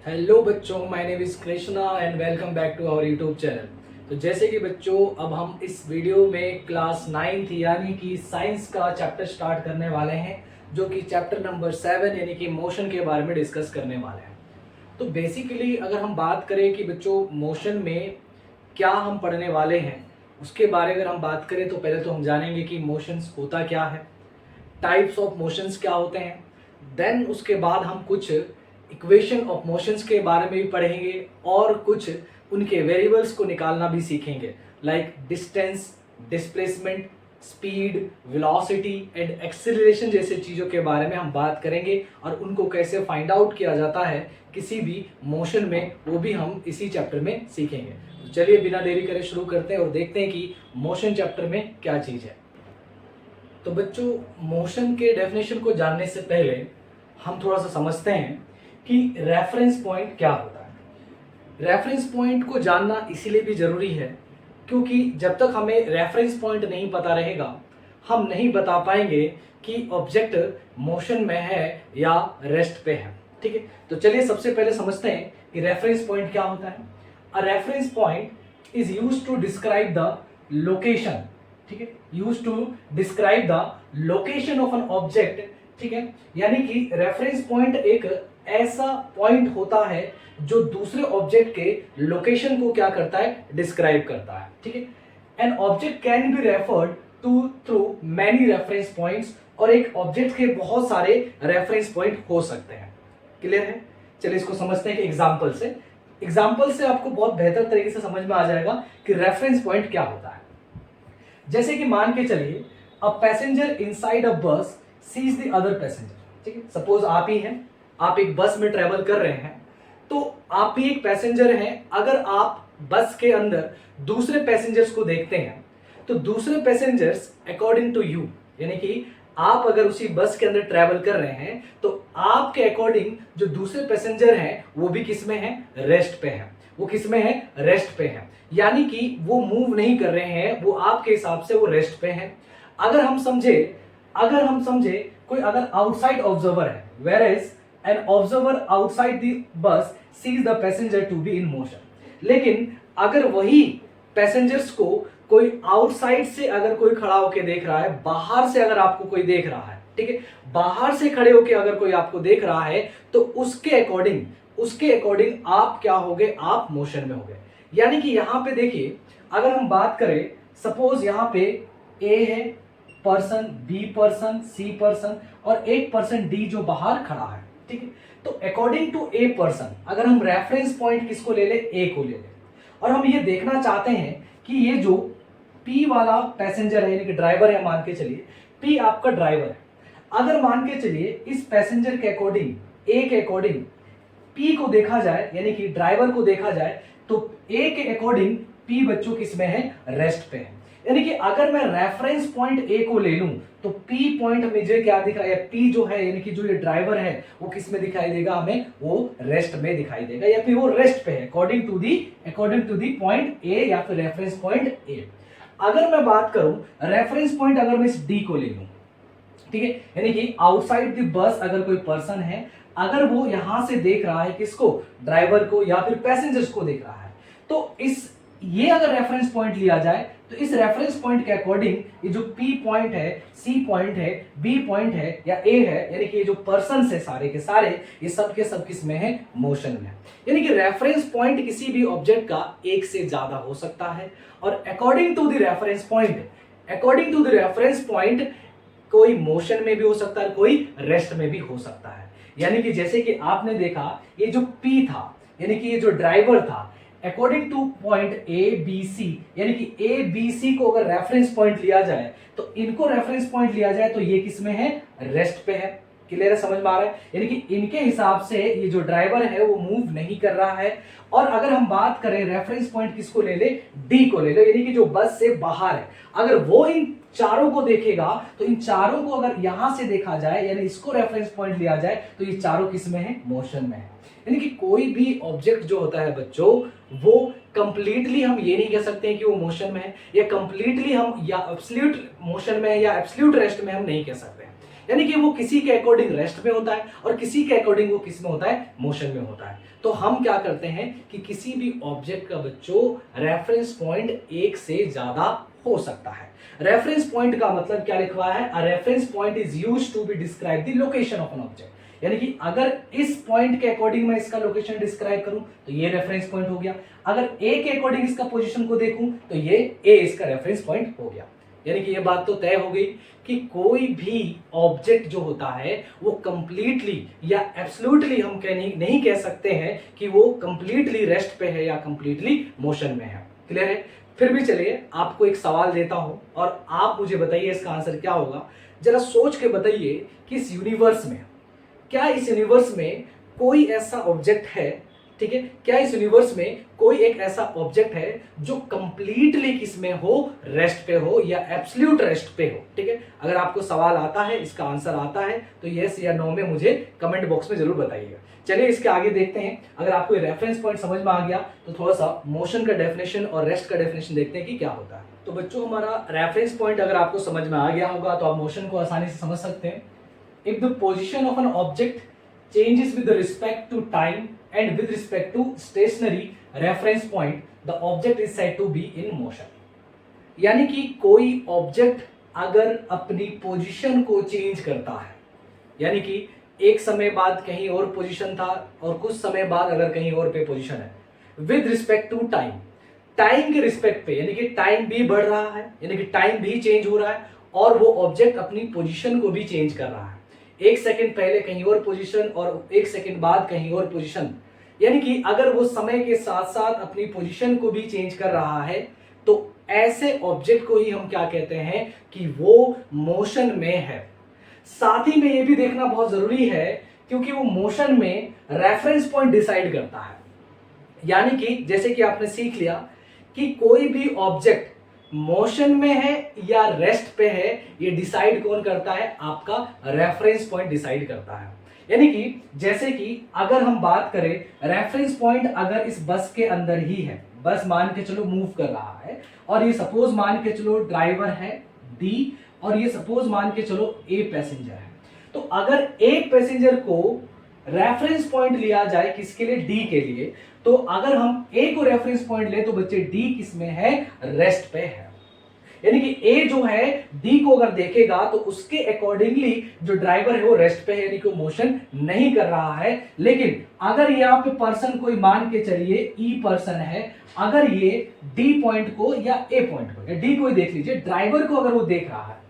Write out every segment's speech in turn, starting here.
Hello बच्चों, my name is Krishna and welcome back to our YouTube channel. तो जैसे कि बच्चों, अब हम इस वीडियो में क्लास 9th यानी कि साइंस का चैप्टर स्टार्ट करने वाले हैं, जो कि चैप्टर नंबर 7 यानी कि मोशन के बारे में डिस्कस करने वाले हैं। तो बेसिकली अगर हम बात करें कि बच्चों मोशन में क्या हम पढ़ने वाले हैं, उसके बारे में अगर हम बात करें तो पहले तो हम जानेंगे कि मोशंस होता क्या है, टाइप्स ऑफ मोशंस क्या होते हैं। देन उसके बाद हम कुछ इक्वेशन ऑफ मोशंस के बारे में भी पढ़ेंगे और कुछ उनके वेरिएबल्स को निकालना भी सीखेंगे, like distance, displacement, speed, velocity and acceleration जैसे चीज़ों के बारे में हम बात करेंगे और उनको कैसे फाइंड आउट किया जाता है किसी भी मोशन में, वो भी हम इसी चैप्टर में सीखेंगे। तो चलिए बिना देरी करे शुरू करते हैं और देखते हैं कि मोशन चैप्टर में क्या चीज़ है। तो बच्चों, मोशन के डेफिनेशन को जानने से पहले हम थोड़ा सा समझते हैं कि रेफरेंस पॉइंट क्या होता है। रेफरेंस पॉइंट को जानना इसीलिए भी ज़रूरी है क्योंकि जब तक हमें रेफरेंस पॉइंट नहीं पता रहेगा, हम नहीं बता पाएंगे कि ऑब्जेक्ट मोशन में है या रेस्ट पे है। ठीक है, तो चलिए सबसे पहले समझते हैं कि रेफरेंस पॉइंट क्या होता है। A reference point is used to describe the location. ठीक है, used to describe the location of an object. ठीक है, यानी कि रेफरेंस पॉइंट एक ऐसा पॉइंट होता है जो दूसरे ऑब्जेक्ट के लोकेशन को क्या करता है, डिस्क्राइब करता है। ठीक है, an object can be referred to through many reference points, और एक ऑब्जेक्ट के बहुत सारे रेफरेंस पॉइंट हो सकते हैं। क्लियर है? चलिए इसको समझते हैं कि एग्जाम्पल से। एग्जाम्पल से आपको बहुत बेहतर तरीके से समझ में आ जाएगा कि रेफरेंस पॉइंट क्या होता है। जैसे कि मान के चलिए, अ पैसेंजर इनसाइड अ बस सीज द अदर पैसेंजर। ठीक है, सपोज आप ही हैं, आप एक बस में ट्रेवल कर रहे हैं, तो आप भी एक पैसेंजर हैं। अगर आप बस के अंदर दूसरे पैसेंजर्स को देखते हैं तो दूसरे पैसेंजर्स अकॉर्डिंग टू यू, यानी कि आप अगर उसी बस के अंदर ट्रेवल कर रहे हैं तो आपके अकॉर्डिंग जो दूसरे पैसेंजर हैं वो भी किस में है, रेस्ट पे हैं। वो किस में है, रेस्ट पे हैं, यानी कि वो मूव नहीं कर रहे हैं, वो आपके हिसाब से वो रेस्ट पे हैं। अगर हम समझे कोई अगर आउटसाइड ऑब्जर्वर है, where is an observer outside the bus sees the passenger to be in motion. लेकिन अगर वही पैसेंजर्स को कोई आउटसाइड से अगर कोई खड़ा होकर देख रहा है, बाहर से अगर आपको कोई देख रहा है, ठीक है, बाहर से खड़े होकर अगर कोई आपको देख रहा है तो उसके अकॉर्डिंग आप क्या होगे, आप मोशन में होगे। यानी कि यहां पे देखिए, अगर हम बात करें, सपोज यहां पे ए है पर्सन, बी पर्सन, सी पर्सन और एक पर्सन डी जो बाहर खड़ा है। ठीक है, तो अकॉर्डिंग टू ए पर्सन अगर हम रेफरेंस पॉइंट किसको ले ले, ए को ले ले, और हम ये देखना चाहते हैं कि ये जो पी वाला पैसेंजर है, यानी कि ड्राइवर है, मान के चलिए पी आपका ड्राइवर है। अगर मान के चलिए इस पैसेंजर के अकॉर्डिंग, ए के अकॉर्डिंग पी को देखा जाए, यानी कि ड्राइवर को देखा जाए, तो ए के अकॉर्डिंग पी बच्चों किस में है, रेस्ट पे है। यानी कि अगर मैं रेफरेंस पॉइंट ए को ले लूं तो पी पॉइंट मुझे क्या दिख रहा है, पी जो है यानी कि जो ये ड्राइवर है वो किस में दिखाई देगा, हमें वो रेस्ट में दिखाई देगा, या फिर वो रेस्ट पे है according to the point A या फिर रेफरेंस पॉइंट ए। अगर मैं बात करूं रेफरेंस पॉइंट, अगर मैं इस डी को ले लूं, ठीक है, यानी कि आउटसाइड द बस अगर कोई पर्सन है, अगर वो यहां से देख रहा है किसको, ड्राइवर को या फिर पैसेंजर्स को देख रहा है, तो ये अगर रेफरेंस पॉइंट लिया जाए तो इस रेफरेंस पॉइंट के अकॉर्डिंग ये जो पी पॉइंट है, सी पॉइंट है, बी पॉइंट है या ए है, यानी कि ये जो पर्सन है सारे के सारे, ये सब के सब किस में है, मोशन में। यानी कि रेफरेंस पॉइंट किसी भी ऑब्जेक्ट का एक से ज्यादा हो सकता है, और according to the reference point कोई मोशन में भी हो सकता है, कोई रेस्ट में भी हो सकता है। यानी कि जैसे कि आपने देखा, ये जो P था, यानी कि ये जो ड्राइवर था, according to point A B C, यानी कि ए बी सी को अगर रेफरेंस पॉइंट लिया जाए तो इनको रेफरेंस पॉइंट लिया जाए तो ये किस में है, रेस्ट पे है। क्लियर है, समझ में आ रहा है? यानी कि इनके हिसाब से ये जो ड्राइवर है वो मूव नहीं कर रहा है। और अगर हम बात करें रेफरेंस पॉइंट किसको ले ले, डी को ले ले, यानी कि जो बस से बाहर है, अगर वो इन चारों को देखेगा तो इन चारों को अगर यहां से देखा जाए, यानी इसको रेफरेंस पॉइंट लिया जाए, तो ये चारों किस में है, मोशन में है। यानी कि कोई भी ऑब्जेक्ट जो होता है बच्चों, वो कंप्लीटली हम ये नहीं कह सकते हैं कि वो मोशन में है, या कंप्लीटली हम या एब्सोल्यूट मोशन में है या एब्सोल्यूट रेस्ट में हम नहीं कह सकते हैं। यानी कि वो किसी के अकॉर्डिंग रेस्ट में होता है और किसी के अकॉर्डिंग वो किस में होता है, मोशन में होता है। तो हम क्या करते हैं कि किसी भी ऑब्जेक्ट का बच्चों रेफरेंस पॉइंट एक से ज्यादा हो सकता है। रेफरेंस पॉइंट का मतलब क्या लिखा है, a reference point is used to be describe the location of an object. यानी कि अगर इस पॉइंट के अकॉर्डिंग मैं इसका लोकेशन डिस्क्राइब करूं तो ये रेफरेंस पॉइंट हो गया, अगर ए के अकॉर्डिंग इसका पोजीशन को देखूं तो ये ए इसका रेफरेंस पॉइंट हो गया। यानी कि ये बात तो तय हो गई कि कोई भी ऑब्जेक्ट जो होता है वो कंप्लीटली या एब्सोल्युटली हम नहीं कह सकते हैं कि वो कंप्लीटली रेस्ट पे है या कंप्लीटली मोशन में है। क्लियर है? फिर भी चलिए आपको एक सवाल देता हूं और आप मुझे बताइए इसका आंसर क्या होगा। जरा सोच के बताइए कि इस यूनिवर्स में, क्या इस यूनिवर्स में कोई ऐसा ऑब्जेक्ट है, ठीक है, क्या इस यूनिवर्स में कोई एक ऐसा ऑब्जेक्ट है जो कंप्लीटली किसमें हो, रेस्ट पे हो या एब्सोल्यूट रेस्ट पे हो। ठीक है, अगर आपको सवाल आता है, इसका आंसर आता है तो यस या नो में मुझे कमेंट बॉक्स में जरूर बताइएगा। चलिए इसके आगे देखते हैं। अगर आपको रेफरेंस पॉइंट समझ में आ गया तो थोड़ा सा मोशन का डेफिनेशन और रेस्ट का डेफिनेशन देखते हैं कि क्या होता है। तो बच्चों हमारा रेफरेंस पॉइंट अगर आपको समझ में आ गया होगा तो आप मोशन को आसानी से समझ सकते हैं। If the position of an object changes with respect to time and with respect to stationary reference point, the object is said to be in motion। यानी कि कोई ऑब्जेक्ट अगर अपनी पोजीशन को चेंज करता है, यानी कि एक समय बाद कहीं और पोजीशन था और कुछ समय बाद अगर कहीं और पे पोजीशन है, with respect to time, time के रिस्पेक्ट पे, यानी कि टाइम भी बढ़ रहा है, यानी कि टाइम भी चेंज हो रहा है और वो ऑब्जेक्ट अपनी पोजीशन को भी चेंज कर रहा है। एक सेकंड पहले कहीं और पोजीशन और एक सेकंड बाद कहीं और पोजीशन, यानी कि अगर वो समय के साथ साथ अपनी पोजीशन को भी चेंज कर रहा है तो ऐसे ऑब्जेक्ट को ही हम क्या कहते हैं कि वो मोशन में है। साथ ही में ये भी देखना बहुत जरूरी है क्योंकि वो मोशन में रेफरेंस पॉइंट डिसाइड करता है। यानी कि जैसे कि आपने सीख लिया कि कोई भी ऑब्जेक्ट मोशन में है या रेस्ट पे है, ये डिसाइड कौन करता है, आपका रेफरेंस पॉइंट डिसाइड करता है। यानी कि जैसे कि अगर हम बात करें रेफरेंस पॉइंट अगर इस बस के अंदर ही है, बस मान के चलो मूव कर रहा है और ये सपोज मान के चलो ड्राइवर है डी और ये सपोज मान के चलो ए पैसेंजर है, तो अगर एक पैसेंजर को रेफरेंस पॉइंट लिया जाए किसके लिए, डी के लिए, तो अगर हम ए को रेफरेंस पॉइंट ले तो बच्चे डी किस में है, रेस्ट पे है। यानी कि ए जो है डी को अगर देखेगा तो उसके अकॉर्डिंगली जो ड्राइवर है वो रेस्ट पे है, यानी कि वो मोशन नहीं कर रहा है। लेकिन अगर यहाँ पे पर्सन कोई मान के चलिए ई पर्सन है, अगर ये डी पॉइंट को या ए पॉइंट को या डी को ही देख लीजिए, ड्राइवर को अगर वो देख रहा है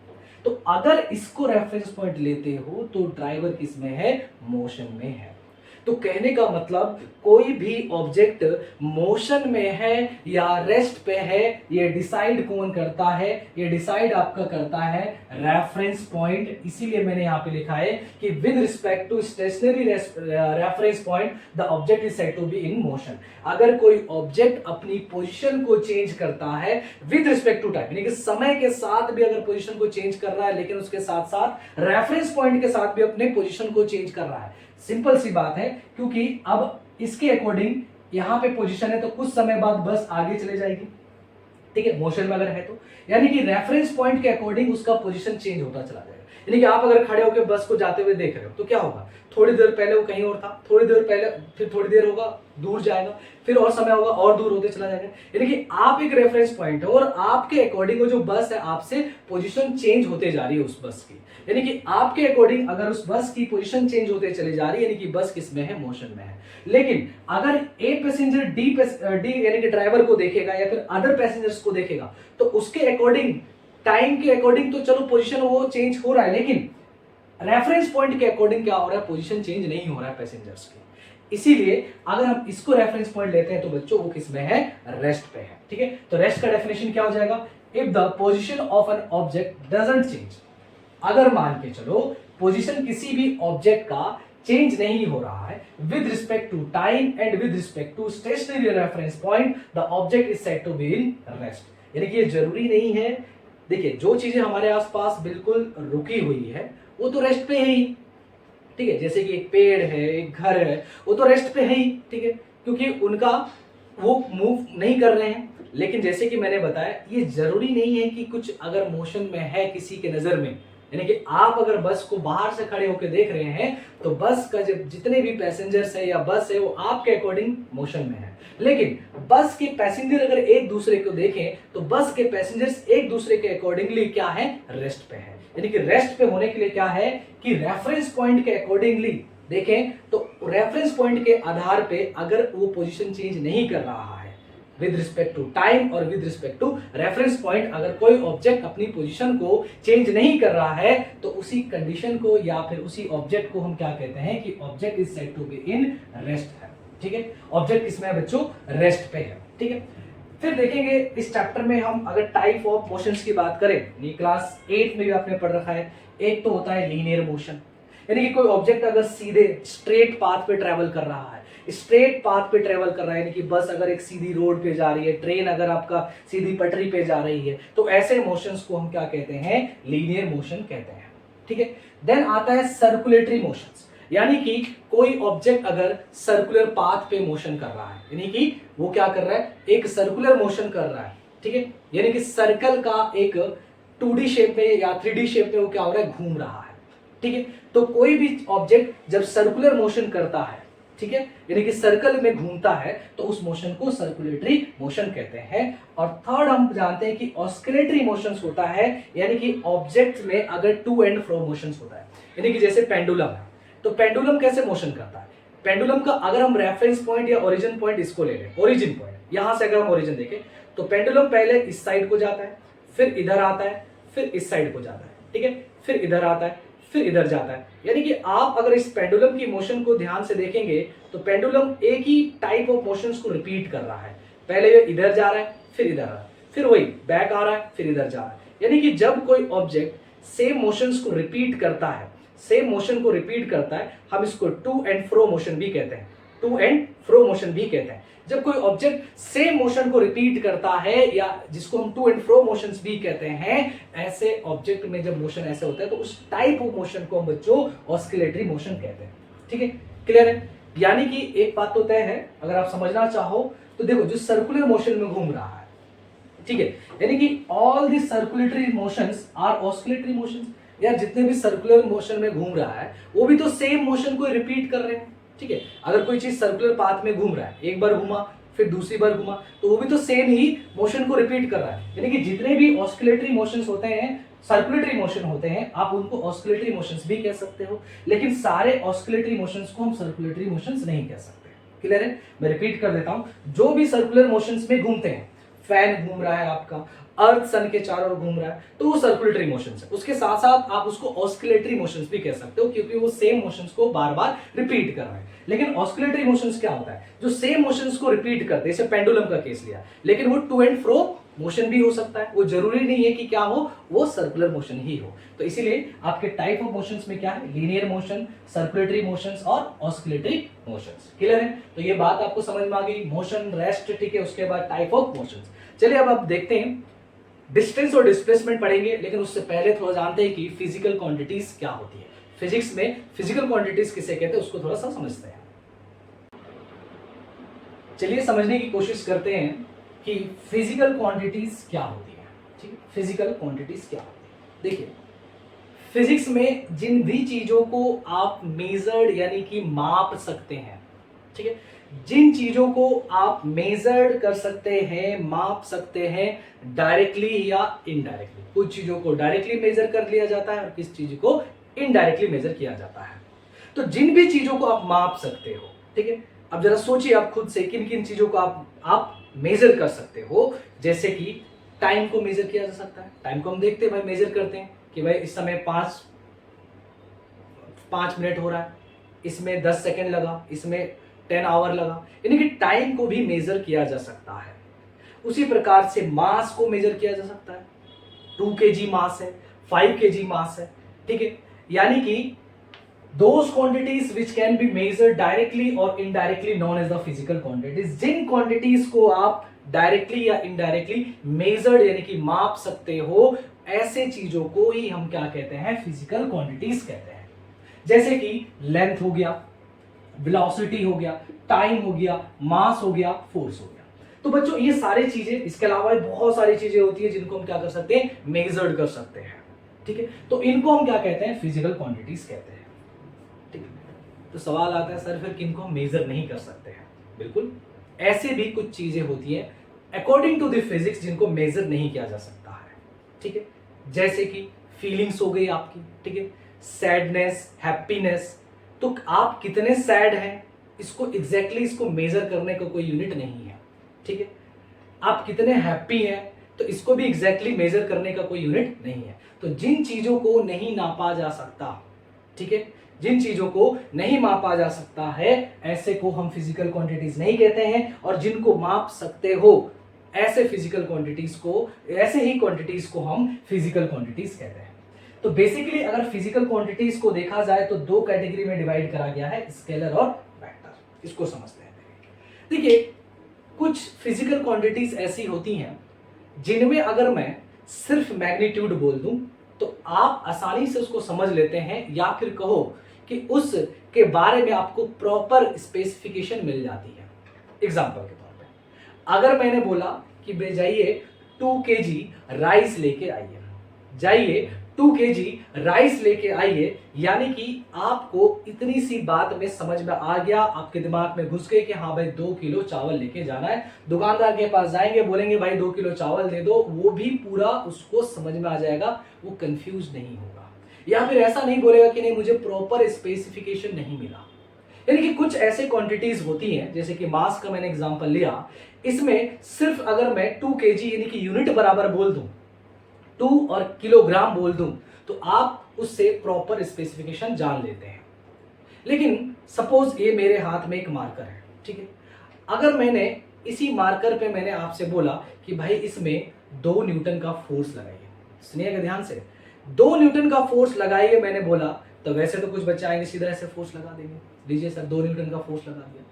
तो अगर इसको रेफरेंस पॉइंट लेते हो तो ड्राइवर किस में है, मोशन में है। तो कहने का मतलब कोई भी ऑब्जेक्ट मोशन में है या रेस्ट पे है, ये डिसाइड कौन करता है, ये डिसाइड आपका करता है रेफरेंस पॉइंट। इसीलिए मैंने यहां पे लिखा है कि with respect to stationary reference point the object is said to be in motion. अगर कोई ऑब्जेक्ट अपनी पोजीशन को चेंज करता है विद रिस्पेक्ट टू टाइम, यानी कि समय के साथ भी अगर पोजीशन को चेंज कर रहा है लेकिन उसके साथ साथ रेफरेंस पॉइंट के साथ भी अपने पोजीशन को चेंज कर रहा है। सिंपल सी बात है क्योंकि अब इसके अकॉर्डिंग यहां पे पोजीशन है तो कुछ समय बाद बस आगे चले जाएगी, ठीक है, मोशन में अगर है तो, यानी कि रेफरेंस पॉइंट के अकॉर्डिंग उसका पोजीशन चेंज होता चला जाएगा। यानी कि आप अगर खड़े होकर बस को जाते हुए देख रहे हो तो क्या होगा, थोड़ी देर पहले वो कहीं और था, थोड़ी देर पहले फिर थोड़ी देर होगा दूर जाएगा, फिर और समय होगा और दूर होते चला जाएगा। यानी कि आप एक रेफरेंस पॉइंट हो और आपके अकॉर्डिंग वो जो बस है आपसे पोजीशन चेंज होते जा रही है उस बस की, यानी कि आपके अकॉर्डिंग अगर उस बस की पोजीशन चेंज होते चले जा रही है, यानी कि बस किस में है, मोशन में है। लेकिन अगर ए पैसेंजर डी यानी कि ड्राइवर को देखेगा या फिर अदर पैसेंजर्स को देखेगा तो उसके अकॉर्डिंग टाइम के अकॉर्डिंग तो चलो पोजीशन वो चेंज हो रहा है, लेकिन रेफरेंस पॉइंट के अकॉर्डिंग क्या हो रहा है, पोजीशन चेंज नहीं हो रहा है पैसेंजर्स की। इसीलिए अगर हम इसको रेफरेंस पॉइंट लेते हैं तो बच्चों वो किस में है, रेस्ट पे है। ठीक है, तो रेस्ट का डेफिनेशन क्या हो जाएगा, if the position of an object doesn't change, अगर मान के चलो पोजीशन किसी भी ऑब्जेक्ट का चेंज नहीं हो रहा है with respect to time and with respect to stationary reference point, the object is said to be in rest. यानी कि ये जरूरी नहीं है, देखिए जो चीजें हमारे आसपास बिल्कुल रुकी हुई है वो तो रेस्ट पे है ही, ठीक है, जैसे कि एक पेड़ है, एक घर है, वो तो रेस्ट पे है ही, ठीक है, क्योंकि उनका वो मूव नहीं कर रहे हैं। लेकिन जैसे कि मैंने बताया ये जरूरी नहीं है कि कुछ अगर मोशन में है किसी के नजर में, यानी कि आप अगर बस को बाहर से खड़े होकर देख रहे हैं तो बस का जब जितने भी पैसेंजर्स है या बस है वो आपके अकॉर्डिंग मोशन में है, लेकिन बस के पैसेंजर अगर एक दूसरे को देखें तो बस के पैसेंजर्स एक दूसरे के अकॉर्डिंगली क्या है, रेस्ट पे है। यानी कि रेस्ट पे होने के लिए क्या है कि रेफरेंस पॉइंट के अकॉर्डिंगली देखें तो रेफरेंस पॉइंट के आधार पे अगर वो पोजीशन चेंज नहीं कर रहा है विद रिस्पेक्ट टू टाइम और with respect to reference point, अगर कोई ऑब्जेक्ट अपनी पोजीशन को चेंज नहीं कर रहा है तो उसी कंडीशन को या फिर उसी ऑब्जेक्ट को हम क्या कहते हैं कि object is said to be in rest है। ठीक है, ऑब्जेक्ट इसमें है बच्चों, रेस्ट पे है। ठीक है, फिर देखेंगे इस चैप्टर में हम अगर टाइप ऑफ मोशंस की बात करें, ये क्लास 8 में भी आपने पढ़ रखा है। एक तो होता है लीनियर मोशन, यानी कि कोई ऑब्जेक्ट अगर सीधे स्ट्रेट पाथ पे ट्रेवल कर रहा है, स्ट्रेट पाथ पे ट्रेवल कर रहा है, यानी कि बस अगर एक सीधी रोड पे जा रही है, ट्रेन अगर आपका सीधी पटरी पे जा रही है, तो ऐसे मोशंस को हम क्या कहते हैं, लीनियर मोशन कहते हैं। ठीक है, देन आता है सर्कुलेटरी मोशंस, यानी कि कोई ऑब्जेक्ट अगर सर्कुलर पाथ पे मोशन कर रहा है, यानी कि वो क्या कर रहा है, एक सर्कुलर मोशन कर रहा है। ठीक है, यानी कि सर्कल का एक 2D शेप में या 3D शेप में वो क्या हो रहा है, घूम रहा है। ठीक है, तो कोई भी ऑब्जेक्ट जब सर्कुलर मोशन करता है, ठीक है, यानी कि सर्कल में घूमता है, तो उस मोशन को सर्कुलेटरी मोशन कहते हैं। और थर्ड हम जानते हैं कि ऑस्किलेटरी मोशंस होता है, यानी कि ऑब्जेक्ट में अगर टू एंड फ्रो मोशंस होता है, यानी कि जैसे पेंडुलम है, तो पेंडुलम कैसे मोशन करता है, पेंडुलम का अगर हम रेफरेंस पॉइंट या ओरिजिन पॉइंट इसको ले लें, ओरिजिन पॉइंट यहां से अगर हम ओरिजिन देखें तो पेंडुलम पहले इस साइड को जाता है, फिर इधर आता है, फिर इस साइड को जाता है। ठीक है, फिर इधर आता है, फिर इधर जाता है। यानी कि आप अगर इस पेंडुलम की मोशन को ध्यान से देखेंगे तो पेंडुलम एक ही टाइप ऑफ मोशंस को रिपीट कर रहा है, पहले ये इधर जा रहा है, फिर इधर आ रहा है, फिर वही बैक आ रहा है, फिर इधर जा रहा है। यानी कि जब कोई ऑब्जेक्ट सेम मोशंस को रिपीट करता है, सेम मोशन को रिपीट करता है, हम इसको टू एंड फ्रो मोशन भी कहते हैं, टू एंड फ्रो मोशन भी कहते हैं। जब कोई ऑब्जेक्ट सेम मोशन को रिपीट करता है या जिसको हम टू एंड फ्रो मोशंस भी कहते हैं, ऐसे ऑब्जेक्ट में जब मोशन ऐसे होता है तो उस टाइप ऑफ मोशन को हम बच्चों ऑस्किलेटरी मोशन कहते हैं। ठीक है, क्लियर है। यानी कि एक बात तो तय है, अगर आप समझना चाहो तो देखो जो सर्कुलर मोशन में घूम रहा है, ठीक है, यानी कि all the circulatory motions are oscillatory motions, या जितने भी सर्कुलर मोशन में घूम रहा है वो भी तो सेम मोशन को रिपीट कर रहे हैं। ठीक है, अगर कोई चीज सर्कुलर पाथ में घूम रहा है, एक बार घुमा फिर दूसरी बार घुमा, तो वो भी तो सेम ही मोशन को रिपीट कर रहा है। यानी कि जितने भी ऑस्किलेटरी मोशंस होते हैं, सर्कुलेटरी मोशन होते हैं, आप उनको ऑस्किलेटरी मोशंस भी कह सकते हो, लेकिन सारे ऑस्किलेटरी मोशंस को हम सर्कुलेटरी मोशंस नहीं कह सकते। क्लियर है, मैं रिपीट कर देता हूं, जो भी सर्कुलर मोशंस में घूमते हैं, फैन घूम रहा है आपका, अर्थ सन के चारों ओर घूम रहा है, तो वो सर्कुलेटरी मोशंस है। उसके साथ साथ आप उसको ऑस्किलेटरी मोशंस भी कह सकते हो, क्योंकि वो सेम मोशंस को बार बार रिपीट कर रहे हैं। लेकिन ऑस्किलेटरी मोशंस क्या होता है, जो सेम मोशंस को रिपीट करते हैं, जैसे पेंडुलम का केस लिया, लेकिन वो टू एंड फ्रो मोशन भी हो सकता है, वो जरूरी नहीं है कि क्या हो, वो सर्कुलर मोशन ही हो। तो इसीलिए आपके टाइप ऑफ मोशंस में क्या है, लीनियर मोशन, सर्कुलेटरी मोशंस और ऑस्किलेटरी मोशंस। क्लियर है, तो ये बात आपको समझ में आ गई, मोशन, रेस्ट, ठीक है, उसके बाद टाइप ऑफ मोशंस। चलिए अब आप देखते हैं डिस्टेंस और डिस्प्लेसमेंट पढ़ेंगे, लेकिन उससे पहले थोड़ा जानते हैं कि फिजिकल क्वांटिटीज क्या होती है। फिजिक्स में फिजिकल क्वांटिटीज किसे कहते हैं उसको थोड़ा सा समझते हैं। चलिए समझने की कोशिश करते हैं कि फिजिकल क्वांटिटीज क्या होती है। ठीक है, फिजिकल क्वांटिटीज क्या होती है। देखिए, फिजिक्स में जिन भी चीजों को आप मेजर्ड यानी कि माप सकते हैं, ठीक है, जिन चीजों को आप मेजर कर सकते हैं, माप सकते हैं, डायरेक्टली या इनडायरेक्टली, कुछ चीजों को डायरेक्टली मेजर कर लिया जाता है और किस चीज को इनडायरेक्टली मेजर किया जाता है। तो जिन भी चीजों को आप माप सकते हो, ठीक है, अब जरा सोचिए आप खुद से किन किन चीजों को आप मेजर कर सकते हो। जैसे कि टाइम को मेजर किया जा सकता है, टाइम को हम देखते हैं भाई, मेजर करते हैं कि भाई इस समय 5 मिनट हो रहा है, इसमें 10 सेकंड लगा, इसमें 10 आवर लगा, यानी कि टाइम को भी मेजर किया जा सकता है। उसी प्रकार से मास को मेजर किया जा सकता है, 2 kg मास है, 5 kg मास है, ठीक है, यानी कि those quantities which can be measured directly or indirectly known as the physical quantities। Jin quantities को आप डायरेक्टली या इनडायरेक्टली मेजर्ड यानी कि माप सकते हो, ऐसे चीजों को ही हम क्या कहते हैं, फिजिकल क्वांटिटीज कहते हैं। जैसे कि लेंथ हो गया, वेलोसिटी हो गया, टाइम हो गया, मास हो गया, फोर्स हो गया। तो बच्चों ये सारी चीजें, इसके अलावा बहुत सारी चीजें होती है जिनको हम क्या कर सकते हैं, मेजर्ड कर सकते हैं। ठीक है, तो इनको हम क्या कहते हैं, फिजिकल क्वांटिटीज कहते हैं। ठीक है, तो सवाल आता है सर फिर किनको हम मेजर नहीं कर सकते हैं? बिल्कुल, ऐसे भी कुछ चीजें होती हैं अकॉर्डिंग टू द फिजिक्स जिनको मेजर नहीं किया जा सकता है। ठीक है, जैसे कि फीलिंग्स हो गई आपकी, ठीक है, सैडनेस, हैप्पीनेस। तो आप कितने सैड हैं, इसको एग्जैक्टली इसको मेजर करने का कोई यूनिट नहीं है। ठीक है, आप कितने हैप्पी हैं, तो इसको भी एग्जैक्टली मेजर करने का कोई यूनिट नहीं है। तो जिन चीजों को नहीं नापा जा सकता, ठीक है, जिन चीजों को नहीं मापा जा सकता है, ऐसे को हम फिजिकल क्वांटिटीज नहीं कहते हैं। और जिनको माप सकते हो, ऐसे फिजिकल क्वांटिटीज को, ऐसे ही क्वांटिटीज को हम फिजिकल क्वांटिटीज कहते हैं। तो बेसिकली अगर फिजिकल क्वांटिटीज को देखा जाए तो दो कैटेगरी में डिवाइड करा गया है, स्केलर और वेक्टर। इसको समझते हैं। देखिए, कुछ फिजिकल क्वांटिटीज ऐसी होती हैं जिनमें अगर मैं सिर्फ मैग्नीट्यूड बोल दूं तो आप आसानी से उसको समझ लेते हैं, या फिर कहो कि उसके बारे में आपको प्रॉपर स्पेसिफिकेशन मिल जाती है। एग्जांपल के तौर पे अगर मैंने बोला कि बे जाइए 2 केजी राइस लेके आइए, जाइए 2 केजी राइस लेके आइए, यानी कि आपको इतनी सी बात में समझ में आ गया, आपके दिमाग में घुस गई कि हाँ भाई 2 किलो चावल लेके जाना है। दुकानदार के पास जाएंगे, बोलेंगे भाई 2 किलो चावल दे दो, वो भी पूरा उसको समझ में आ जाएगा, वो कंफ्यूज नहीं होगा। या फिर ऐसा नहीं बोलेगा कि नहीं मुझे प्रॉपर स्पेसिफिकेशन नहीं मिला। यानी कि कुछ ऐसे क्वांटिटीज होती हैं, जैसे कि मास का मैंने एग्जांपल लिया, इसमें सिर्फ अगर मैं 2 केजी यानी कि यूनिट बराबर बोल दूं, 2 और किलोग्राम बोल दूं, तो आप उससे प्रॉपर स्पेसिफिकेशन जान लेते हैं। लेकिन सपोज ये मेरे हाथ में एक मार्कर है, ठीक है, अगर मैंने इसी मार्कर पे मैंने आपसे बोला कि भाई इसमें 2 न्यूटन का फोर्स लगाइए, सुनिएगा ध्यान से, 2 न्यूटन का फोर्स लगाइए मैंने बोला, तो वैसे तो कुछ बच्चे आएंगे सीधा ऐसे फोर्स लगा देंगे, लीजिए सर 2 न्यूटन का फोर्स लगा दिया।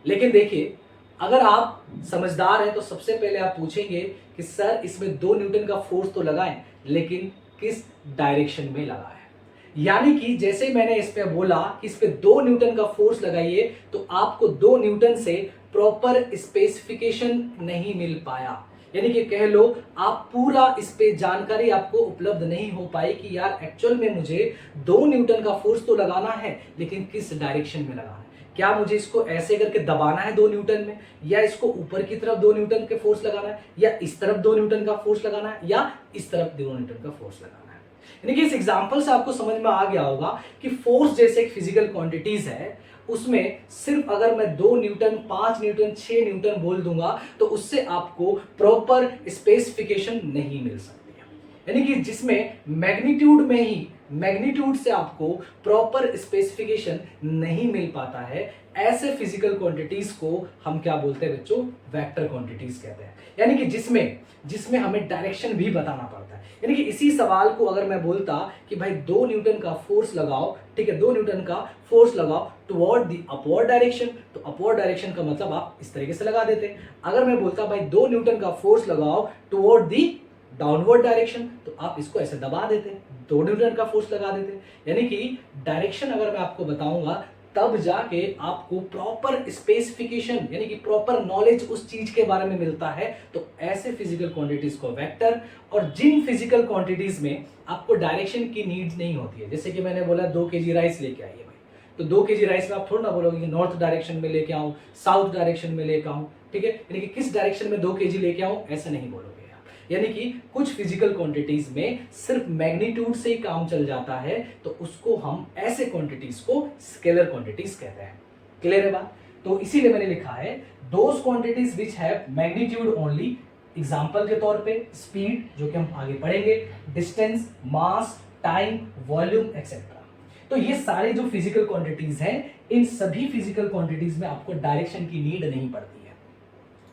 लेकिन देखिए, अगर आप समझदार हैं तो सबसे पहले आप पूछेंगे कि सर इसमें 2 न्यूटन का फोर्स तो लगाएं, लेकिन किस डायरेक्शन में लगाएं। यानी कि जैसे मैंने इस पे बोला कि इस पे 2 न्यूटन का फोर्स लगाइए, तो आपको 2 न्यूटन से प्रॉपर स्पेसिफिकेशन नहीं मिल पाया। यानी कि कह लो आप पूरा इस पे जानकारी आपको उपलब्ध नहीं हो पाई कि यार एक्चुअल में मुझे 2 न्यूटन का फोर्स तो लगाना है, लेकिन किस डायरेक्शन में लगाना है। क्या मुझे इसको ऐसे करके दबाना है 2 न्यूटन में, या इसको ऊपर की तरफ 2 न्यूटन के फोर्स लगाना है, या इस तरफ 2 न्यूटन का फोर्स लगाना है, या इस तरफ 2 न्यूटन का फोर्स लगाना है। यानी कि इस एग्जांपल से आपको समझ में आ गया होगा कि फोर्स जैसे एक फिजिकल क्वांटिटीज है, उसमें सिर्फ अगर मैं 2 न्यूटन, 5 न्यूटन, 6 न्यूटन बोल दूंगा तो उससे आपको प्रॉपर स्पेसिफिकेशन नहीं मिल सकती है। यानी कि जिसमें मैग्नीट्यूड में ही, मैग्नीट्यूड से आपको प्रॉपर स्पेसिफिकेशन नहीं मिल पाता है, ऐसे फिजिकल क्वांटिटीज को हम क्या बोलते हैं बच्चों, वेक्टर क्वांटिटीज कहते हैं। यानी कि जिसमें हमें डायरेक्शन भी बताना पड़ता है। यानी कि इसी सवाल को अगर मैं बोलता कि भाई 2 न्यूटन का फोर्स लगाओ, ठीक है, 2 न्यूटन का फोर्स लगाओ टुवर्ड द अपवर्ड डायरेक्शन, तो अपवर्ड डायरेक्शन का मतलब आप इस तरीके से लगा देते। अगर मैं बोलता भाई 2 न्यूटन का फोर्स लगाओ टुवर्ड द डाउनवर्ड डायरेक्शन, तो आप इसको ऐसे दबा देते, 2 न्यूटन का फोर्स लगा देते। यानी कि डायरेक्शन अगर मैं आपको बताऊंगा तब जाके आपको प्रॉपर स्पेसिफिकेशन यानी कि प्रॉपर नॉलेज उस चीज के बारे में मिलता है। तो ऐसे फिजिकल क्वांटिटीज को वेक्टर, और जिन फिजिकल क्वांटिटीज में आपको डायरेक्शन की नीड नहीं होती है, जैसे कि मैंने बोला 2 केजी राइस लेके आइए भाई, तो 2 केजी राइस में आप थोड़ा ना बोलोगे कि नॉर्थ डायरेक्शन में लेके आऊं, साउथ डायरेक्शन में लेके आऊं, ठीक है, यानी कि किस डायरेक्शन में 2 केजी लेके आऊं, ऐसा नहीं बोलोगे। यानी कि कुछ फिजिकल क्वांटिटीज में सिर्फ मैग्नीट्यूड से ही काम चल जाता है, तो उसको हम ऐसे क्वांटिटीज को स्केलर क्वांटिटीज कहते हैं। क्लियर है बात? तो इसीलिए मैंने लिखा है those quantities which have magnitude only. Example के तौर पे स्पीड, जो कि हम आगे पढ़ेंगे, डिस्टेंस, मास, टाइम, वॉल्यूम एक्सेट्रा। तो ये सारे जो फिजिकल क्वांटिटीज हैं, इन सभी फिजिकल क्वांटिटीज में आपको डायरेक्शन की नीड नहीं पड़ती है,